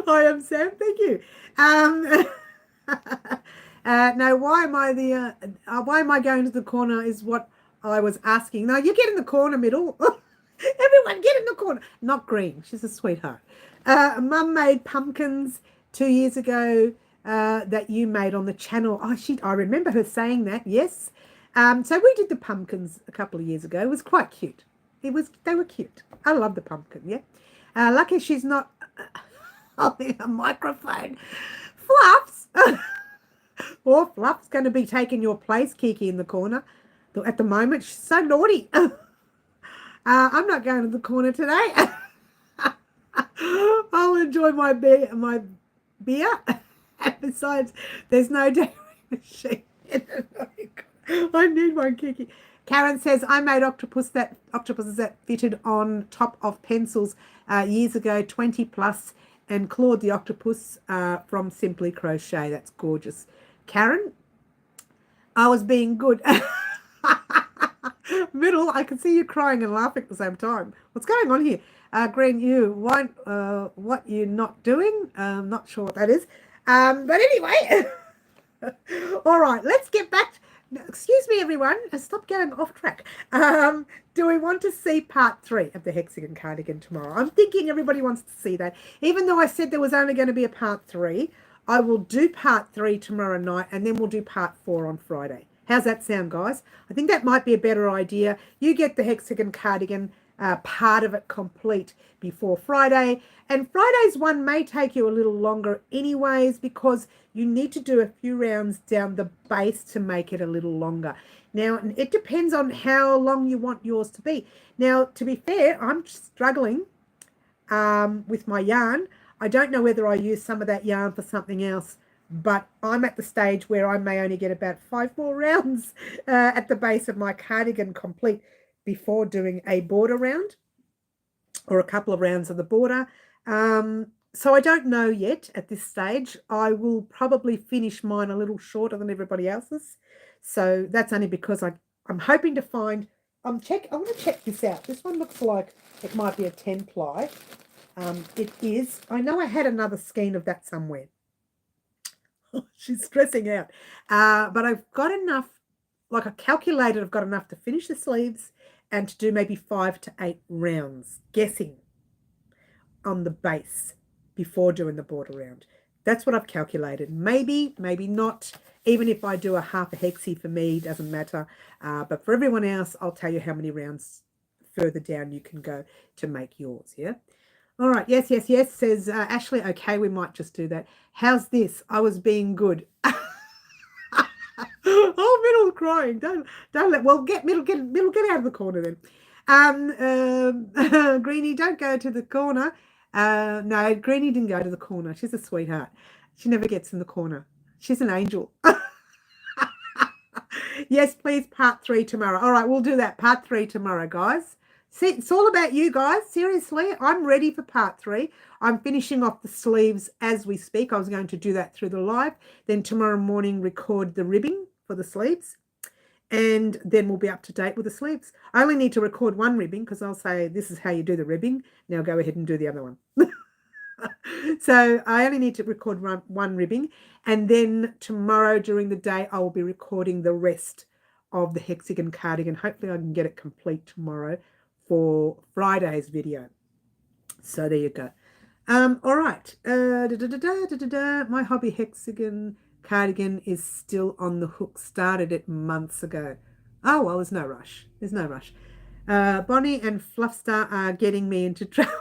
I am Sam. Thank you. No, why am I going to the corner is what I was asking. No, you get in the corner, middle. Everyone get in the corner. Not Green. She's a sweetheart. Mum made pumpkins 2 years ago that you made on the channel. Oh, I remember her saying that. Yes. So we did the pumpkins a couple of years ago. It was quite cute. They were cute. I love the pumpkin. Yeah. Lucky she's not holding a microphone. Fluffs. Or Fluff's going to be taking your place, Kiki, in the corner. At the moment, she's so naughty. I'm not going to the corner today. I'll enjoy my beer. Besides, there's no dairy machine. I need one, Kiki. Karen says, I made octopuses that fitted on top of pencils years ago, 20 plus, and clawed the octopus from Simply Crochet. That's gorgeous. Karen, I was being good. Middle, I can see you crying and laughing at the same time. What's going on here? Green, you won't, what you're not doing? Not sure what that is. But anyway, all right, let's get back. Excuse me, everyone. Stop getting off track. Do we want to see part 3 of the hexagon cardigan tomorrow? I'm thinking everybody wants to see that. Even though I said there was only going to be a part 3, I will do part 3 tomorrow night, and then we'll do part 4 on Friday. How's that sound, guys? I think that might be a better idea. You get the hexagon cardigan part of it complete before Friday. And Friday's one may take you a little longer anyways, because you need to do a few rounds down the base to make it a little longer. Now, it depends on how long you want yours to be. Now, to be fair, I'm struggling with my yarn. I don't know whether I use some of that yarn for something else, but I'm at the stage where I may only get about 5 more rounds at the base of my cardigan complete before doing a border round or a couple of rounds of the border. So I don't know yet at this stage. I will probably finish mine a little shorter than everybody else's. So that's only because I'm hoping to find, I want to check this out. This one looks like it might be a 10 ply. It is. I know I had another skein of that somewhere. She's stressing out. But I've got enough, like I calculated, I've got enough to finish the sleeves and to do maybe 5 to 8 rounds, guessing, on the base before doing the border round. That's what I've calculated. Maybe, maybe not. Even if I do a half a hexie, for me, doesn't matter. But for everyone else, I'll tell you how many rounds further down you can go to make yours, yeah? All right, yes, says Ashley. Okay, we might just do that. How's this? I was being good. Oh, Middle crying. Don't let. Well, get Middle out of the corner then. Greenie, don't go to the corner. No, Greenie didn't go to the corner. She's a sweetheart. She never gets in the corner. She's an angel. Yes, please, part 3 tomorrow. All right, we'll do that. Part 3 tomorrow, guys. See, it's all about you guys. Seriously, I'm ready for part 3. I'm finishing off the sleeves as we speak. I was going to do that through the live. Then tomorrow morning, record the ribbing for the sleeves. And then we'll be up to date with the sleeves. I only need to record one ribbing because I'll say, this is how you do the ribbing. Now go ahead and do the other one. So I only need to record one ribbing. And then tomorrow during the day, I will be recording the rest of the hexagon cardigan. Hopefully I can get it complete tomorrow for Friday's video. So there you go. All right. My hobby hexagon cardigan is still on the hook. Started it months ago. Oh, well, there's no rush. There's no rush. Bonnie and Fluffstar are getting me into trouble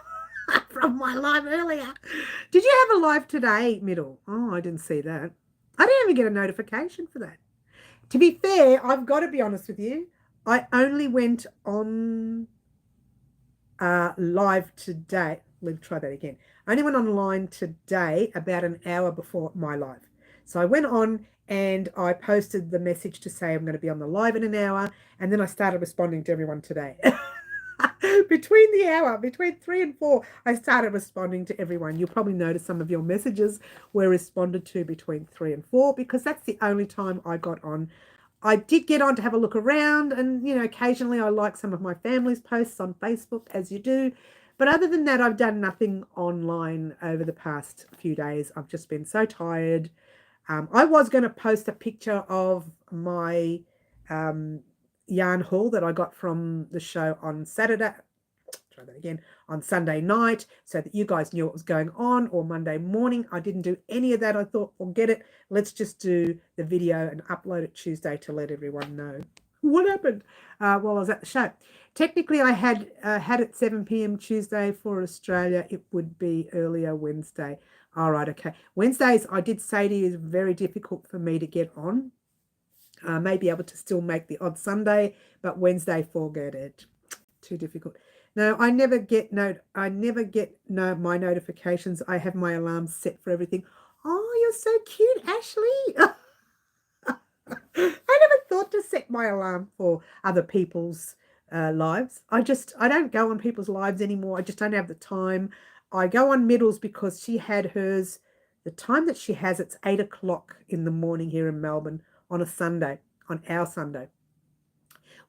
from my live earlier. Did you have a live today, Middle? Oh, I didn't see that. I didn't even get a notification for that. To be fair, I've got to be honest with you. I only went on live today. Let's try that again. I only went online today about an hour before my live. So I went on and I posted the message to say I'm going to be on the live in an hour, and then I started responding to everyone today. between 3 and 4, I started responding to everyone. You'll probably notice some of your messages were responded to between 3 and 4 because that's the only time I got on. I did get on to have a look around, and occasionally I like some of my family's posts on Facebook, as you do. But other than that, I've done nothing online over the past few days. I've just been so tired. I was going to post a picture of my yarn haul that I got from the show on Saturday. Try that again, on Sunday night, so that you guys knew what was going on, or Monday morning. I didn't do any of that. I thought, forget it. Let's just do the video and upload it Tuesday to let everyone know what happened while I was at the show. Technically, I had it 7 p.m. Tuesday. For Australia, it would be earlier Wednesday. All right, okay. Wednesdays, I did say to you, is very difficult for me to get on. May be able to still make the odd Sunday, but Wednesday, forget it. Too difficult. No, I never get my notifications. I have my alarms set for everything. Oh, you're so cute, Ashley. I never thought to set my alarm for other people's lives. I don't go on people's lives anymore. I just don't have the time. I go on Middles because she had hers. The time that she has, it's 8 o'clock in the morning here in Melbourne on a Sunday, on our Sunday,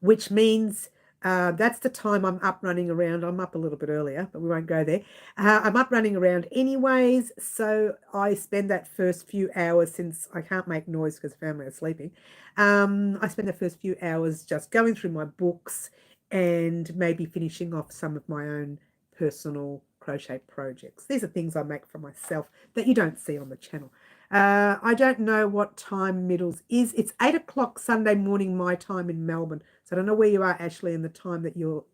which means that's the time I'm up running around. I'm up a little bit earlier, but we won't go there. I'm up running around anyways, so I spend that first few hours, since I can't make noise because family are sleeping. I spend the first few hours just going through my books and maybe finishing off some of my own personal crochet projects. These are things I make for myself that you don't see on the channel. I don't know what time Middles is. It's 8 o'clock Sunday morning, my time in Melbourne. So I don't know where you are, Ashley, and the time that you're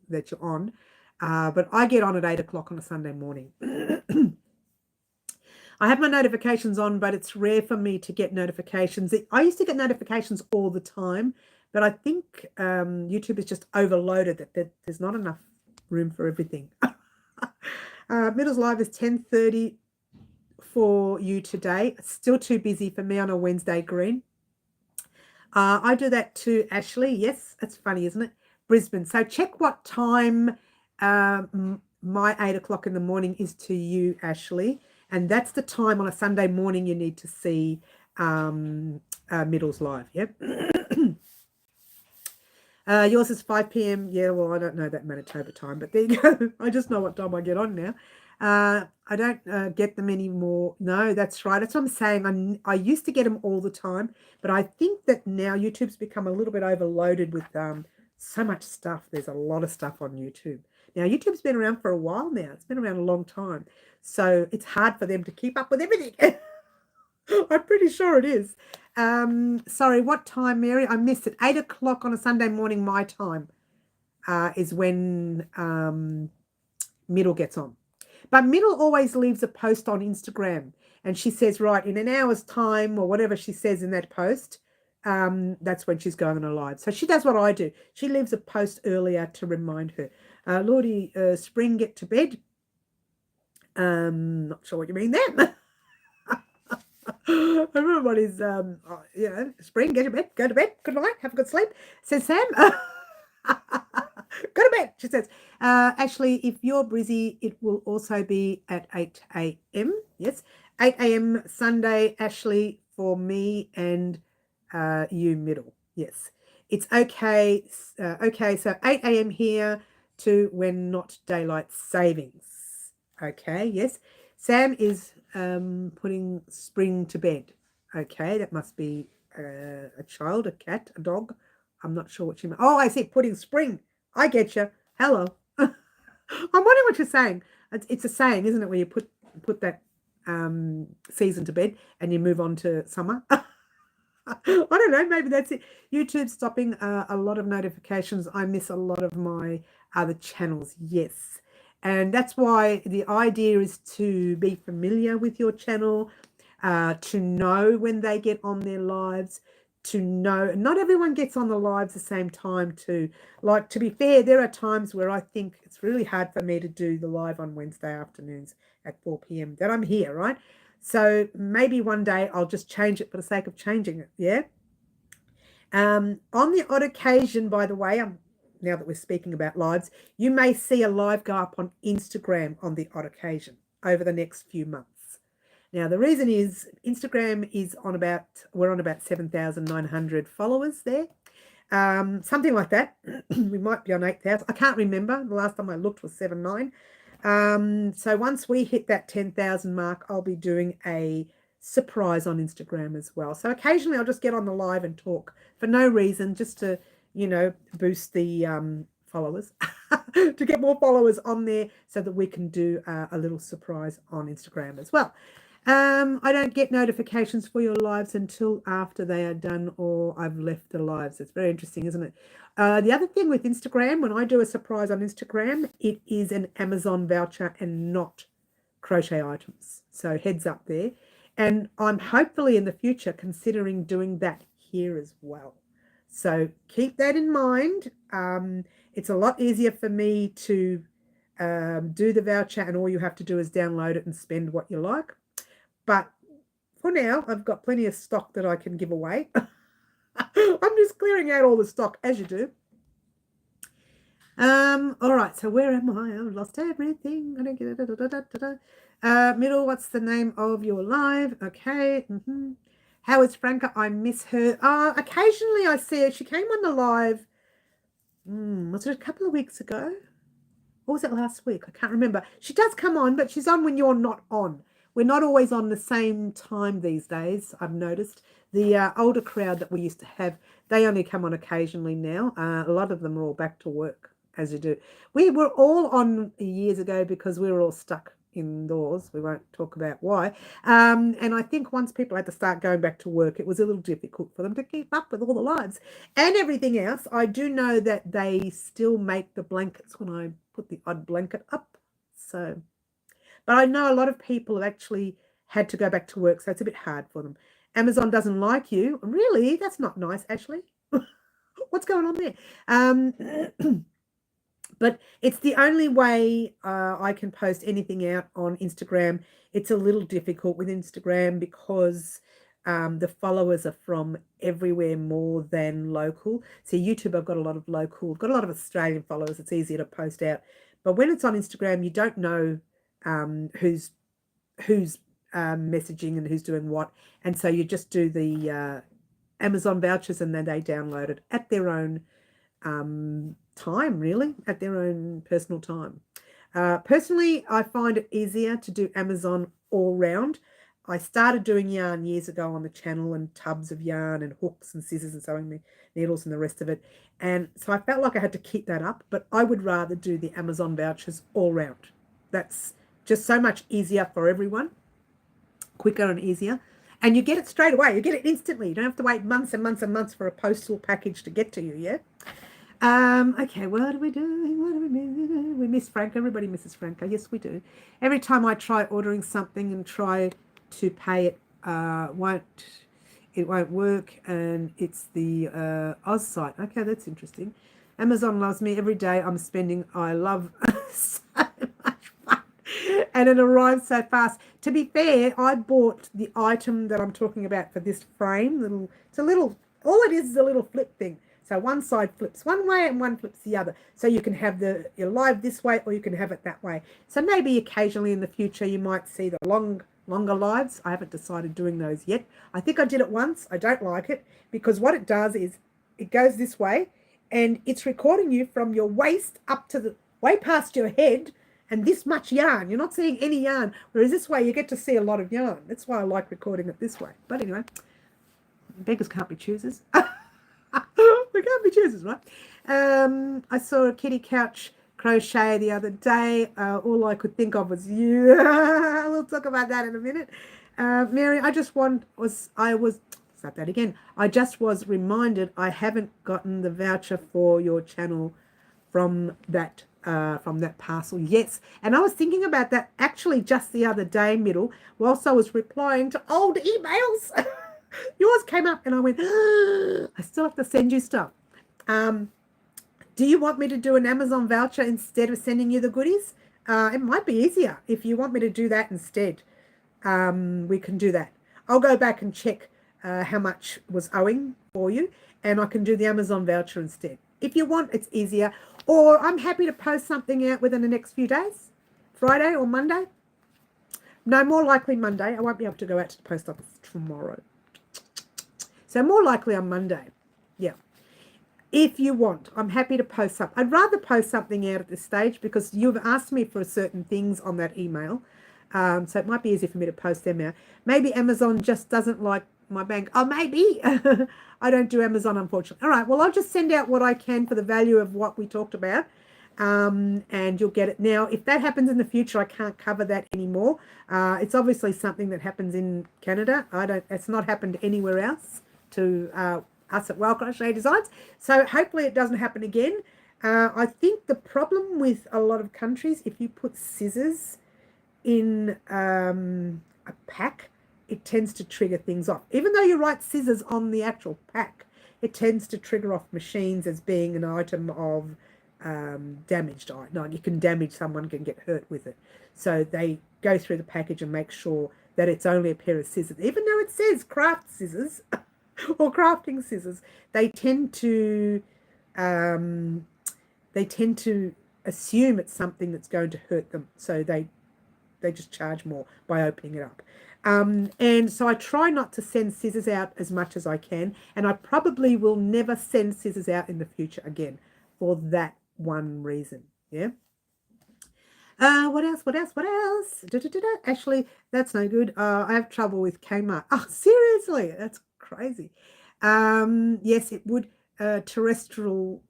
on. But I get on at 8 o'clock on a Sunday morning. I have my notifications on, but it's rare for me to get notifications. I used to get notifications all the time, but I think YouTube is just overloaded, that there's not enough room for everything. Middles Live is 10:30 for you today. It's still too busy for me on a Wednesday, Green. I do that too, Ashley. Yes, it's funny, isn't it? Brisbane. So check what time my 8 o'clock in the morning is to you, Ashley. And that's the time on a Sunday morning you need to see Middles Live. Yep. Yours is 5 p.m. Yeah, well, I don't know that Manitoba time, but there you go. I just know what time I get on now. I don't get them anymore. No, that's right. That's what I'm saying. I used to get them all the time, but I think that now YouTube's become a little bit overloaded with so much stuff. There's a lot of stuff on YouTube. Now, YouTube's been around for a while now. It's been around a long time. So it's hard for them to keep up with everything. I'm pretty sure it is. Sorry, what time, Mary? I missed it. 8 o'clock on a Sunday morning, my time, is when Middle gets on. But Middle always leaves a post on Instagram, and she says, right, in an hour's time, or whatever she says in that post, that's when she's going on a live. So she does what I do. She leaves a post earlier to remind her. Lordy, Spring, get to bed. Not sure what you mean there. Everybody's, Spring, get to bed, go to bed, good night, have a good sleep, says Sam. Go to bed, she says. Ashley, if you're busy, it will also be at 8 a.m. Yes, 8 a.m. Sunday, Ashley, for me and you, Middle. Yes, it's okay. Okay, so 8 a.m. here to when not daylight savings. Okay, yes. Sam is putting Spring to bed. Okay, that must be a child, a cat, a dog. I'm not sure what you mean. Oh, I see, putting Spring. I get you. Hello. I'm wondering what you're saying. It's a saying, isn't it, where you put that season to bed and you move on to summer. I don't know. Maybe that's it. YouTube's stopping a lot of notifications. I miss a lot of my other channels. Yes. And that's why the idea is to be familiar with your channel, to know when they get on their lives, to know not everyone gets on the lives the same time too. Like, to be fair, there are times where I think it's really hard for me to do the live on Wednesday afternoons at 4 p.m. that I'm here, right? So maybe one day I'll just change it for the sake of changing it, yeah? On the odd occasion, by the way, now that we're speaking about lives, you may see a live go up on Instagram on the odd occasion over the next few months. Now, the reason is Instagram is we're on about 7,900 followers there. Something like that. We might be on 8,000. I can't remember. The last time I looked was 7,900. So once we hit that 10,000 mark, I'll be doing a surprise on Instagram as well. So occasionally I'll just get on the live and talk for no reason, just to, boost the followers, to get more followers on there so that we can do a little surprise on Instagram as well. I don't get notifications for your lives until after they are done or I've left the lives. It's very interesting, isn't it? The other thing with Instagram, when I do a surprise on Instagram, it is an Amazon voucher and not crochet items. So heads up there. And I'm hopefully in the future considering doing that here as well. So keep that in mind. It's a lot easier for me to do the voucher and all you have to do is download it and spend what you like. But for now, I've got plenty of stock that I can give away. I'm just clearing out all the stock, as you do. All right, so where am I? I've lost everything. I don't get it. Middle, what's the name of your live? Okay. How is Franca? I miss her. Occasionally I see her. She came on the live, was it a couple of weeks ago? Or was it last week? I can't remember. She does come on, but she's on when you're not on. We're not always on the same time these days, I've noticed. The older crowd that we used to have, they only come on occasionally now. A lot of them are all back to work, as you do. We were all on years ago because we were all stuck indoors. We won't talk about why. And I think once people had to start going back to work, it was a little difficult for them to keep up with all the lives and everything else. I do know that they still make the blankets when I put the odd blanket up. So... But I know a lot of people have actually had to go back to work, so it's a bit hard for them. Amazon doesn't like you. Really? That's not nice, Ashley. What's going on there? But it's the only way I can post anything out on Instagram. It's a little difficult with Instagram because the followers are from everywhere more than local. See, YouTube, I've got a lot of local, got a lot of Australian followers. It's easier to post out. But when it's on Instagram, you don't know who's messaging and who's doing what, and so you just do the Amazon vouchers and then they download it at their own time, really, at their own personal time. Personally, I find it easier to do Amazon all round. I started doing yarn years ago on the channel and tubs of yarn and hooks and scissors and sewing needles and the rest of it, and so I felt like I had to keep that up, but I would rather do the Amazon vouchers all round. That's just so much easier for everyone, quicker and easier. And you get it straight away. You get it instantly. You don't have to wait months and months and months for a postal package to get to you, yeah? Okay, what are we doing? What are we doing? We miss Franca. Everybody misses Franca. Yes, we do. Every time I try ordering something and try to pay it, it won't work, and it's the Oz site. Okay, that's interesting. Amazon loves me. Every day I'm spending, I love so much fun. And it arrived so fast. To be fair, I bought the item that I'm talking about for this frame. It's a little, all it is a little flip thing. So one side flips one way and one flips the other. So you can have your live this way or you can have it that way. So maybe occasionally in the future you might see the longer lives. I haven't decided doing those yet. I think I did it once. I don't like it because what it does is it goes this way and it's recording you from your waist up to the way past your head and this much yarn. You're not seeing any yarn. Whereas this way you get to see a lot of yarn. That's why I like recording it this way. But anyway, beggars can't be choosers. We can't be choosers, right? I saw a kitty couch crochet the other day. All I could think of was you. We'll talk about that in a minute. Mary, I just was reminded I haven't gotten the voucher for your channel from that parcel. Yes, and I was thinking about that actually just the other day, Middle, whilst I was replying to old emails. Yours came up and I went, I still have to send you stuff. Do you want me to do an Amazon voucher instead of sending you the goodies? It might be easier if you want me to do that instead. We can do that. I'll go back and check how much was owing for you, and I can do the Amazon voucher instead. If you want, it's easier. Or I'm happy to post something out within the next few days, Friday or Monday. No, more likely Monday. I won't be able to go out to the post office tomorrow. So more likely on Monday. Yeah. If you want, I'm happy to post something. I'd rather post something out at this stage because you've asked me for certain things on that email. So it might be easy for me to post them out. Maybe Amazon just doesn't like my bank. Oh, maybe. I don't do Amazon, unfortunately. All right. Well, I'll just send out what I can for the value of what we talked about. And you'll get it. Now, if that happens in the future, I can't cover that anymore. It's obviously something that happens in Canada. It's not happened anywhere else to us at Crochet Designs. So hopefully it doesn't happen again. I think the problem with a lot of countries, if you put scissors in a pack, it tends to trigger things off. Even though you write scissors on the actual pack, it tends to trigger off machines as being an item of damaged. No, you can damage, someone can get hurt with it. So they go through the package and make sure that it's only a pair of scissors. Even though it says craft scissors or crafting scissors, they tend to assume it's something that's going to hurt them. So they just charge more by opening it up. And so I try not to send scissors out as much as I can. And I probably will never send scissors out in the future again for that one reason. Yeah. What else? Actually, that's no good. I have trouble with Kmart. Oh, seriously? That's crazy. Yes, it would. Terrestrial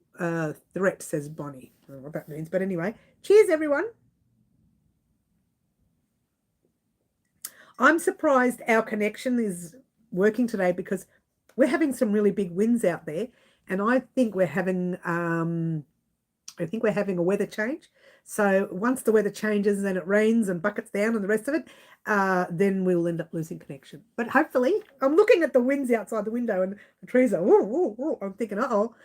threat, says Bonnie. I don't know what that means. But anyway, cheers, everyone. I'm surprised our connection is working today because we're having some really big winds out there, and I think we're having a weather change. So once the weather changes and it rains and buckets down and the rest of it, then we'll end up losing connection. But hopefully, I'm looking at the winds outside the window and the trees are, I'm thinking, uh-oh.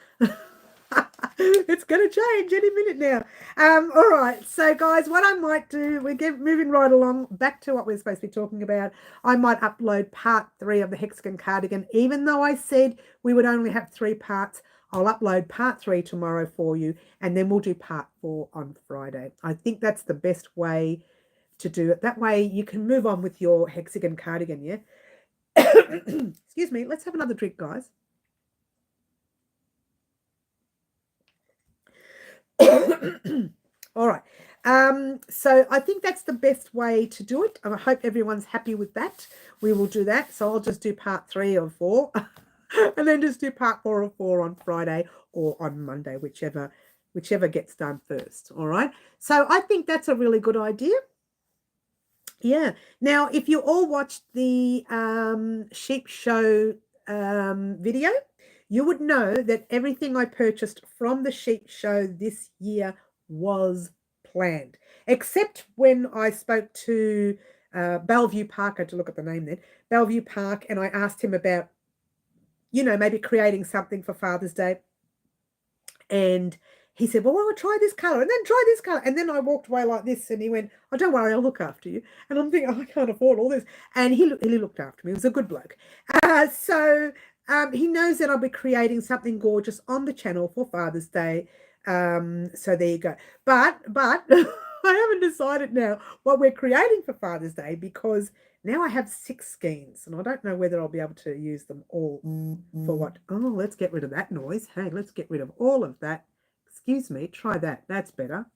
It's going to change any minute now. All right. So, guys, what I might do, we're moving right along back to what we're supposed to be talking about. I might upload part 3 of the hexagon cardigan. Even though I said we would only have 3 parts, I'll upload part 3 tomorrow for you, and then we'll do part 4 on Friday. I think that's the best way to do it. That way you can move on with your hexagon cardigan, yeah? Excuse me. Let's have another drink, guys. All right. So I think that's the best way to do it. I hope everyone's happy with that. We will do that. So I'll just do part 3 of 4 and then just do part 4 of 4 on Friday or on Monday, whichever gets done first. All right. So I think that's a really good idea. Yeah. Now, if you all watched the sheep show video, you would know that everything I purchased from the sheep show this year was planned, except when I spoke to Bellevue Park. I had to look at the name then, Bellevue Park, and I asked him about, maybe creating something for Father's Day. And he said, well, I'll try this color and then try this color. And then I walked away like this and he went, oh, don't worry, I'll look after you. And I'm thinking, I can't afford all this. And he looked after me. He was a good bloke. So he knows that I'll be creating something gorgeous on the channel for Father's Day. So there you go. But I haven't decided now what we're creating for Father's Day because now I have 6 skeins and I don't know whether I'll be able to use them all for what. Oh, let's get rid of that noise. Hey, let's get rid of all of that. Excuse me, try that. That's better.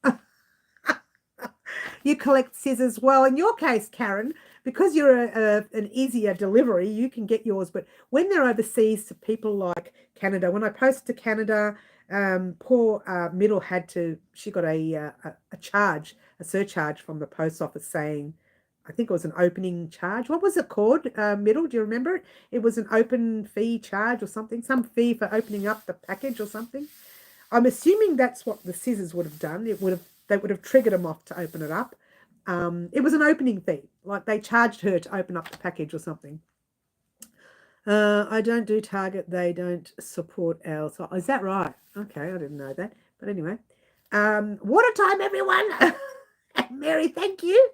You collect scissors. Well, in your case, Karen, because you're an easier delivery, you can get yours. But when they're overseas to people like Canada, when I posted to Canada, poor Middle she got a surcharge from the post office saying, I think it was an opening charge. What was it called, Middle? Do you remember it? It was an open fee charge or something, some fee for opening up the package or something. I'm assuming that's what the scissors would have done. They would have triggered them off to open it up. It was an opening fee, like they charged her to open up the package or something. I don't do Target. They don't support our. So is that right? Okay, I didn't know that. But anyway, water time, everyone. Mary, thank you.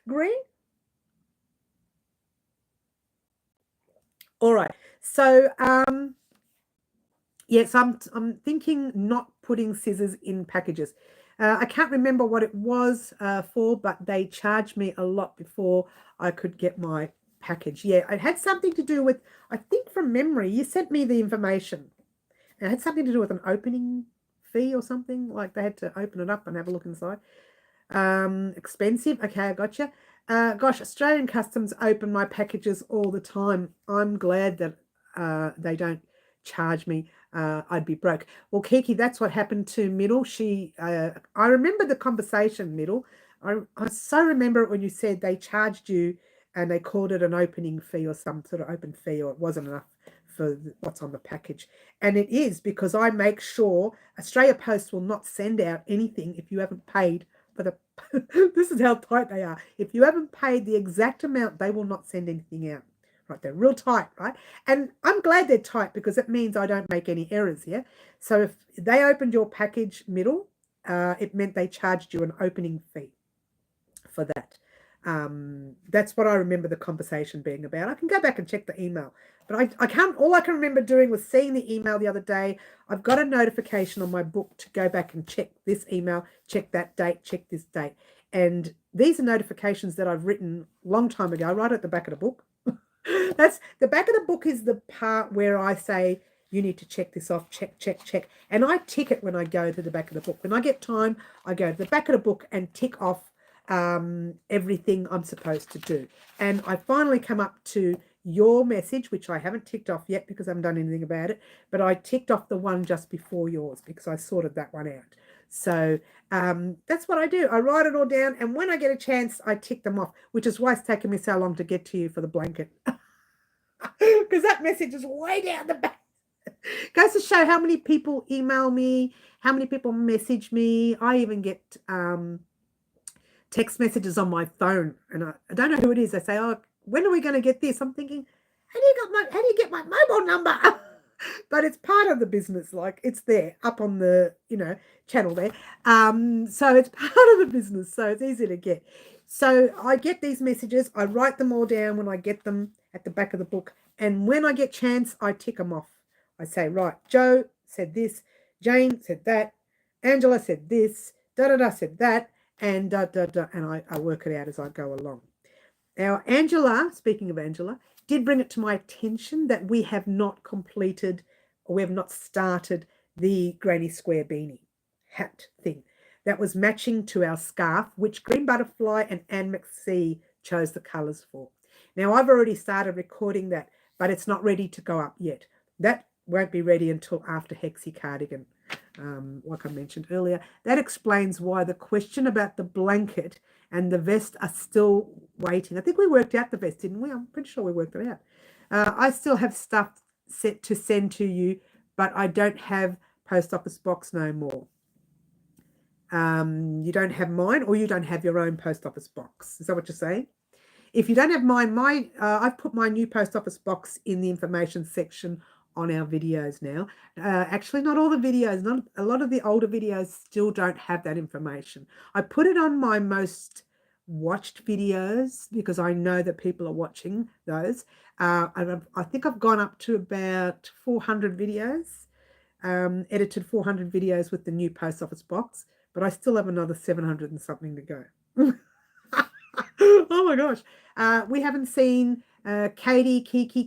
Green. All right. So Yes, I'm thinking not putting scissors in packages. I can't remember what it was for, but they charged me a lot before I could get my package. Yeah, it had something to do with, I think from memory, you sent me the information. It had something to do with an opening fee or something, like they had to open it up and have a look inside. Expensive. Okay, I gotcha. Gosh, Australian Customs open my packages all the time. I'm glad that they don't charge me. I'd be broke. Well, Kiki, that's what happened to Middle. I remember the conversation, Middle. I so remember it when you said they charged you and they called it an opening fee or some sort of open fee, or it wasn't enough for what's on the package. And it is, because I make sure Australia Post will not send out anything if you haven't paid for the this is how tight they are. If you haven't paid the exact amount, they will not send anything out. Right, they're real tight, right? And I'm glad they're tight because it means I don't make any errors here. So if they opened your package Middle, it meant they charged you an opening fee for that. That's what I remember the conversation being about. I can go back and check the email, but I can't. All I can remember doing was seeing the email the other day. I've got a notification on my book to go back and check this email, check that date, check this date. And these are notifications that I've written a long time ago, right at the back of the book. That's the back of the book is the part where I say you need to check this off, check, check, check. And I tick it when I go to the back of the book. When I get time, I go to the back of the book and tick off everything I'm supposed to do. And I finally come up to your message, which I haven't ticked off yet because I haven't done anything about it, but I ticked off the one just before yours because I sorted that one out. So that's what I do. I write it all down, and when I get a chance, I tick them off, which is why it's taken me so long to get to you for the blanket. Because that message is way down the back. Goes to show how many people email me, how many people message me. I even get text messages on my phone, and I don't know who it is. They say, "Oh, when are we going to get this?" I'm thinking, how do you get my mobile number? But it's part of the business, like it's there up on the channel there. So it's part of the business, so it's easy to get. So I get these messages, I write them all down when I get them at the back of the book, and when I get chance, I tick them off. I say, right, Joe said this, Jane said that, Angela said this, da da da said that, and and I work it out as I go along. Now, Angela, speaking of Angela, did bring it to my attention that we have not completed, or we have not started the granny square beanie hat thing. That was matching to our scarf, which Green Butterfly and Anne McSee chose the colours for. Now, I've already started recording that, but it's not ready to go up yet. That won't be ready until after Hexie Cardigan, like I mentioned earlier. That explains why the question about the blanket and the vest are still waiting. I think we worked out the vest, didn't we? I'm pretty sure we worked it out. I still have stuff set to send to you, but I don't have post office box no more. You don't have mine, or you don't have your own post office box. Is that what you're saying? If you don't have mine, I've put my new post office box in the information section on our videos now. Actually, not all the videos, not a lot of the older videos still don't have that information. I put it on my most watched videos because I know that people are watching those. And I think I've gone up to about 400 videos, edited 400 videos with the new post office box, but I still have another 700 and something to go. Oh my gosh. We haven't seen Katie Kiki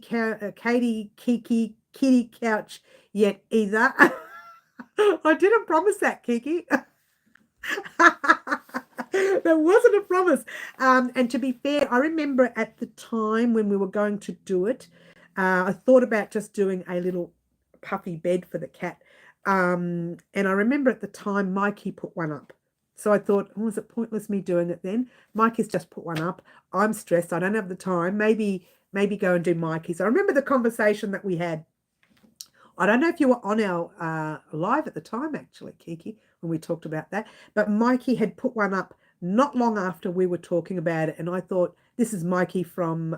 Kitty Couch yet either. I didn't promise that, Kiki. There wasn't a promise. And to be fair, I remember at the time when we were going to do it, I thought about just doing a little puffy bed for the cat. And I remember at the time Mikey put one up. So I thought, oh, is it pointless me doing it then? Mikey's just put one up. I'm stressed. I don't have the time. Maybe go and do Mikey's. I remember the conversation that we had. I don't know if you were on our live at the time, actually, Kiki, when we talked about that. But Mikey had put one up not long after we were talking about it. And I thought, this is Mikey from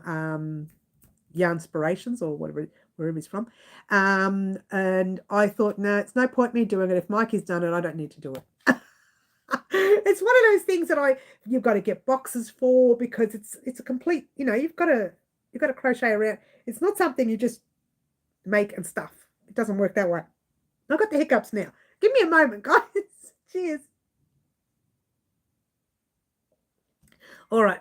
Yarnspirations or wherever he's from. And I thought, no, it's no point me doing it. If Mikey's done it, I don't need to do it. It's one of those things that you've got to get boxes for, because it's a complete, you've got to crochet around. It's not something you just make and stuff. It doesn't work that way. I've got the hiccups now. Give me a moment, guys. Cheers. All right.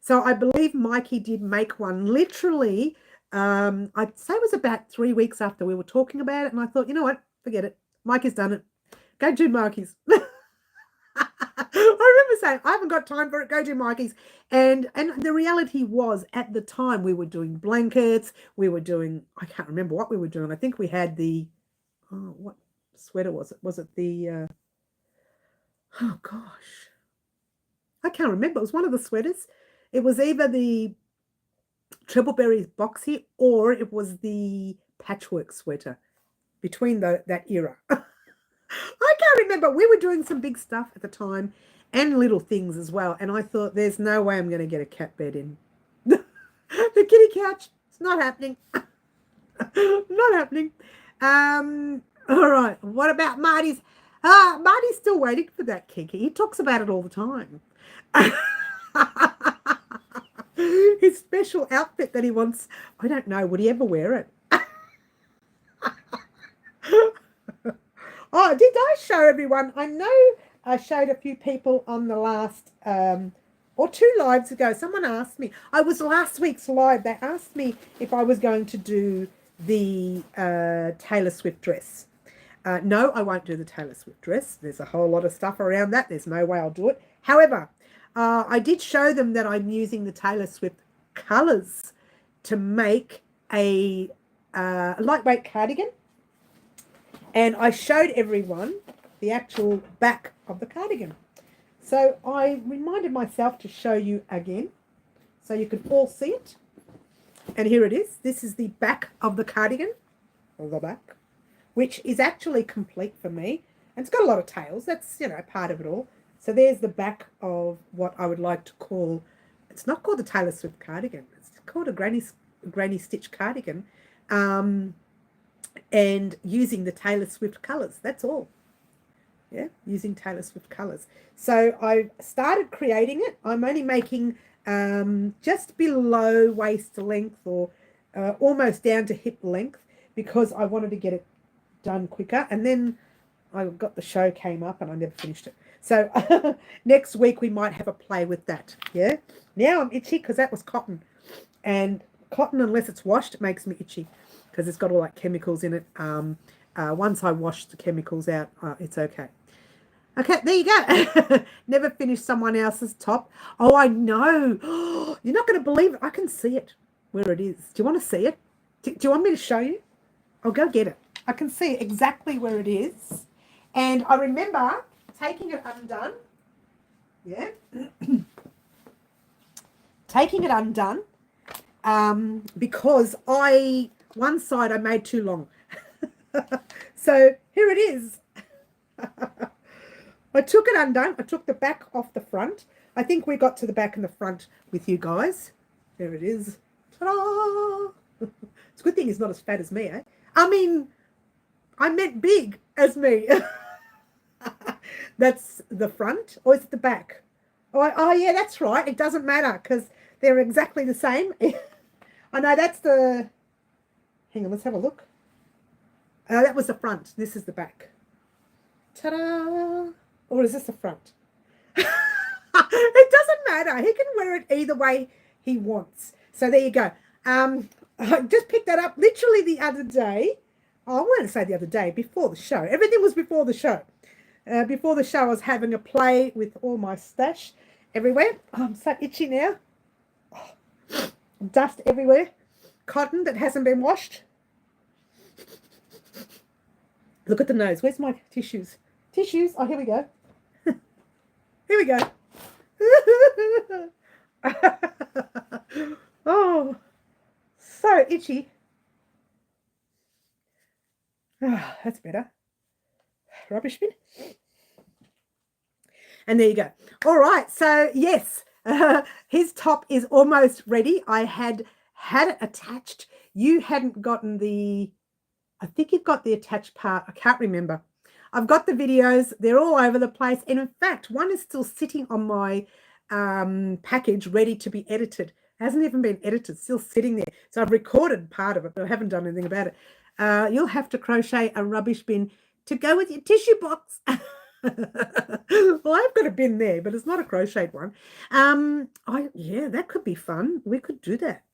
So I believe Mikey did make one literally, I'd say it was about 3 weeks after we were talking about it. And I thought, you know what? Forget it. Mikey's done it. Go do Mikey's. I remember saying, I haven't got time for it. Go do Mikey's. And the reality was, at the time, we were doing blankets. We were doing, I can't remember what we were doing. I think we had the, what sweater was it? Was it the, oh gosh, I can't remember. It was one of the sweaters. It was either the Triple Berries boxy or it was the patchwork sweater between that era. I can't remember. We were doing some big stuff at the time and little things as well. And I thought, there's no way I'm going to get a cat bed in. The kitty couch, it's not happening. Not happening. All right. What about Marty's? Marty's still waiting for that Kiki. He talks about it all the time. His special outfit that he wants. I don't know. Would he ever wear it? Oh, did I show everyone? I know I showed a few people on the last or 2 lives ago. Someone asked me. I was last week's live. They asked me if I was going to do the Taylor Swift dress. No, I won't do the Taylor Swift dress. There's a whole lot of stuff around that. There's no way I'll do it. However, I did show them that I'm using the Taylor Swift colours to make a lightweight cardigan. And I showed everyone the actual back of the cardigan. So I reminded myself to show you again so you can all see it. And here it is. This is the back of the cardigan, or the back, which is actually complete for me. And it's got a lot of tails. That's, you know, part of it all. So there's the back of what I would like to call, it's not called the Taylor Swift cardigan. It's called a granny stitch cardigan. And using the Taylor Swift colours. That's all. Yeah, using Taylor Swift colours. So I started creating it. I'm only making just below waist length or almost down to hip length because I wanted to get it done quicker. And then I got the show came up and I never finished it. So next week we might have a play with that. Yeah. Now I'm itchy because that was cotton. And cotton, unless it's washed, it makes me itchy because it's got all like chemicals in it. Once I wash the chemicals out, it's okay. Okay, there you go. Never finished someone else's top. Oh, I know. You're not going to believe it. I can see it where it is. Do you want to see it? Do you want me to show you? I'll go get it. I can see exactly where it is. And I remember taking it undone. Yeah. Taking it undone because one side I made too long. So here it is. I took it undone. I took the back off the front. I think we got to the back and the front with you guys. There it is. Ta-da! It's a good thing he's not as fat as me, eh? I mean, I meant big as me. That's the front, or is it the back? Oh, yeah, that's right. It doesn't matter because they're exactly the same. I know that's the... Hang on, let's have a look. That was the front. This is the back. Ta-da! Or is this the front? It doesn't matter. He can wear it either way he wants. So there you go. I just picked that up literally the other day. Oh, I won't say the other day, before the show. Everything was before the show. Before the show, I was having a play with all my stash everywhere. Oh, I'm so itchy now. Oh, dust everywhere. Cotton that hasn't been washed. Look at the nose. Where's my tissues? Tissues. Oh, here we go. Here we go. Oh, so itchy. Oh, that's better. Rubbish bin. And there you go. All right. So, yes, his top is almost ready. I had it attached. You hadn't gotten the... I think you've got the attached part. I can't remember. I've got the videos. They're all over the place. And in fact, one is still sitting on my package ready to be edited. It hasn't even been edited, still sitting there. So I've recorded part of it, but I haven't done anything about it. You'll have to crochet a rubbish bin to go with your tissue box. Well, I've got a bin there, but it's not a crocheted one. Yeah, that could be fun. We could do that.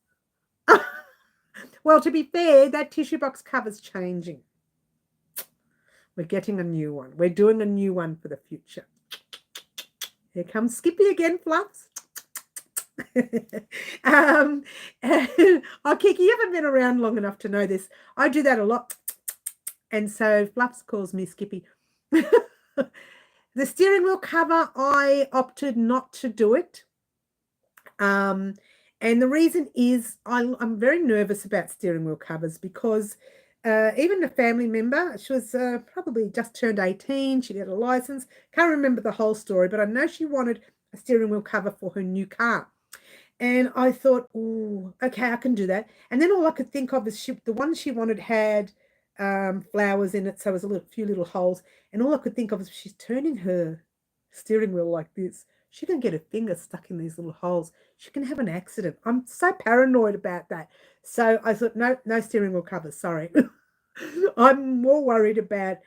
Well, to be fair, that tissue box cover's changing. We're getting a new one. We're doing a new one for the future. Here comes Skippy again, Fluffs. Oh, Kiki, you haven't been around long enough to know this. I do that a lot. And so Fluffs calls me Skippy. The steering wheel cover, I opted not to do it. And the reason is I'm very nervous about steering wheel covers because even a family member, she was probably just turned 18. She got a license. Can't remember the whole story, but I know she wanted a steering wheel cover for her new car. And I thought, oh, okay, I can do that. And then all I could think of is the one she wanted had flowers in it, so it was a few little holes. And all I could think of is she's turning her steering wheel like this. She can get her finger stuck in these little holes. She can have an accident. I'm so paranoid about that. So I thought, no steering wheel covers, sorry. I'm more worried about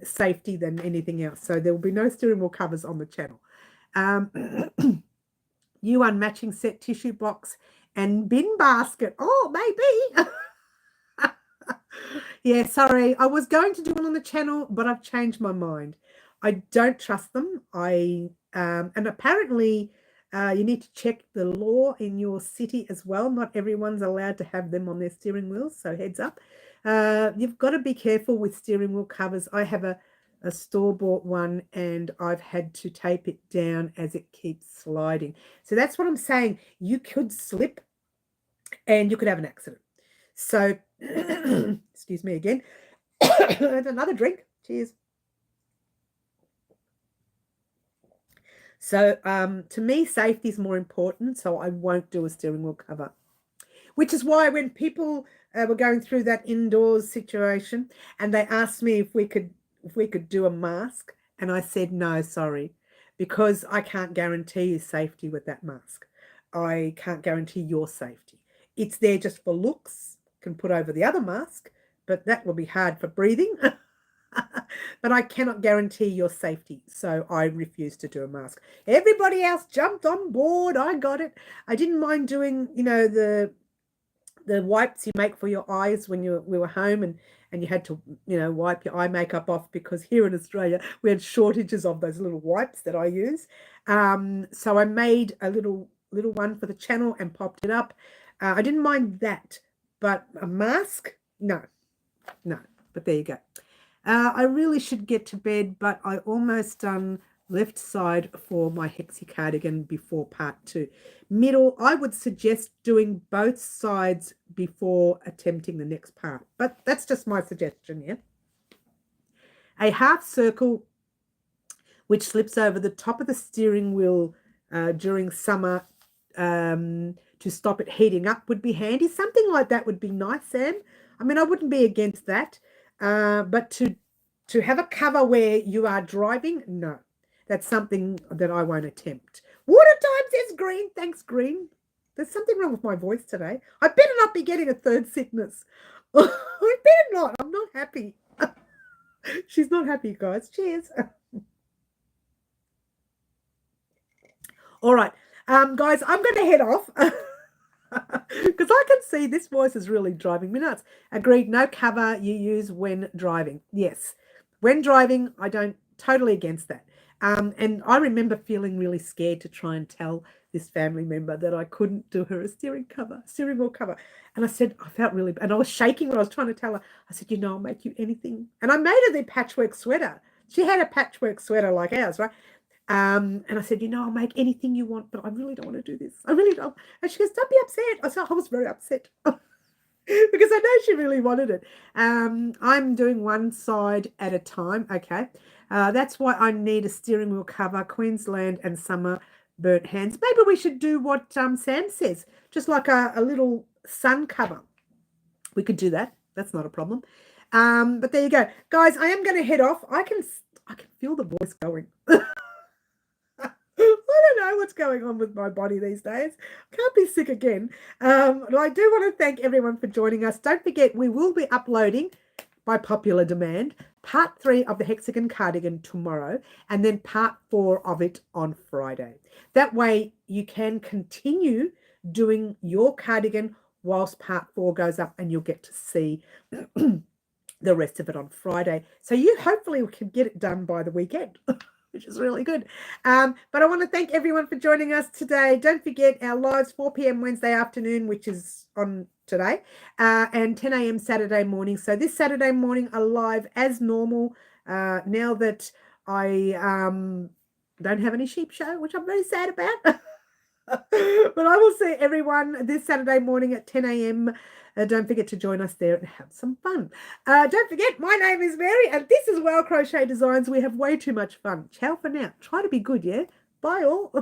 safety than anything else. So there will be no steering wheel covers on the channel. You unmatching set tissue box and bin basket. Oh, maybe. Yeah, sorry. I was going to do one on the channel, but I've changed my mind. I don't trust them. And apparently you need to check the law in your city as well. Not everyone's allowed to have them on their steering wheels, so heads up. You've got to be careful with steering wheel covers. I have a store-bought one, and I've had to tape it down as it keeps sliding. So that's what I'm saying. You could slip and you could have an accident. So, excuse me again. Another drink. Cheers. So to me, safety is more important, so I won't do a steering wheel cover. Which is why when people were going through that indoors situation and they asked me if we could do a mask, and I said no, sorry, because I can't guarantee you safety with that mask. I can't guarantee your safety. It's there just for looks, can put over the other mask, but that will be hard for breathing. But I cannot guarantee your safety, so I refuse to do a mask. Everybody else jumped on board. I got it. I didn't mind doing, the wipes you make for your eyes when we were home and you had to, wipe your eye makeup off, because here in Australia we had shortages of those little wipes that I use. So I made a little one for the channel and popped it up. I didn't mind that, but a mask, no. But there you go. I really should get to bed, but I almost done left side for my hexie cardigan before part 2. Middle, I would suggest doing both sides before attempting the next part, but that's just my suggestion, yeah? A half circle which slips over the top of the steering wheel during summer to stop it heating up would be handy. Something like that would be nice, Sam. I mean, I wouldn't be against that. But to have a cover where you are driving, no. That's something that I won't attempt. Water time says Green. Thanks, Green. There's something wrong with my voice today. I better not be getting a third sickness. I better not. I'm not happy. She's not happy, guys. Cheers. All right. Guys, I'm going to head off. Because I can see this voice is really driving me nuts. Agreed, no cover you use when driving. Yes, when driving, I don't, totally against that. And I remember feeling really scared to try and tell this family member that I couldn't do her a steering wheel cover. And I said, I felt really bad. And I was shaking when I was trying to tell her. I said, I'll make you anything. And I made her the patchwork sweater. She had a patchwork sweater like ours, right? And I said, I'll make anything you want, but I really don't want to do this. I really don't. And she goes, don't be upset. I said, I was very upset because I know she really wanted it. I'm doing one side at a time. Okay. That's why I need a steering wheel cover, Queensland and summer burnt hands. Maybe we should do what Sam says, just like a little sun cover. We could do that. That's not a problem. But there you go. Guys, I am going to head off. I can feel the voice going. I don't know what's going on with my body these days. Can't be sick again. But I do want to thank everyone for joining us. Don't forget, we will be uploading, by popular demand, part 3 of the hexagon cardigan tomorrow, and then part 4 of it on Friday. That way you can continue doing your cardigan whilst part 4 goes up, and you'll get to see the rest of it on Friday. So you hopefully can get it done by the weekend, which is really good. But I want to thank everyone for joining us today. Don't forget our lives 4 p.m. Wednesday afternoon, which is on today, and 10 a.m. Saturday morning. So this Saturday morning are live as normal, now that I don't have any sheep show, which I'm very sad about. But I will see everyone this Saturday morning at 10 a.m. Don't forget to join us there and have some fun. Don't forget, my name is Mary, and this is Crochet Designs. We have way too much fun. Ciao for now. Try to be good, yeah? Bye all.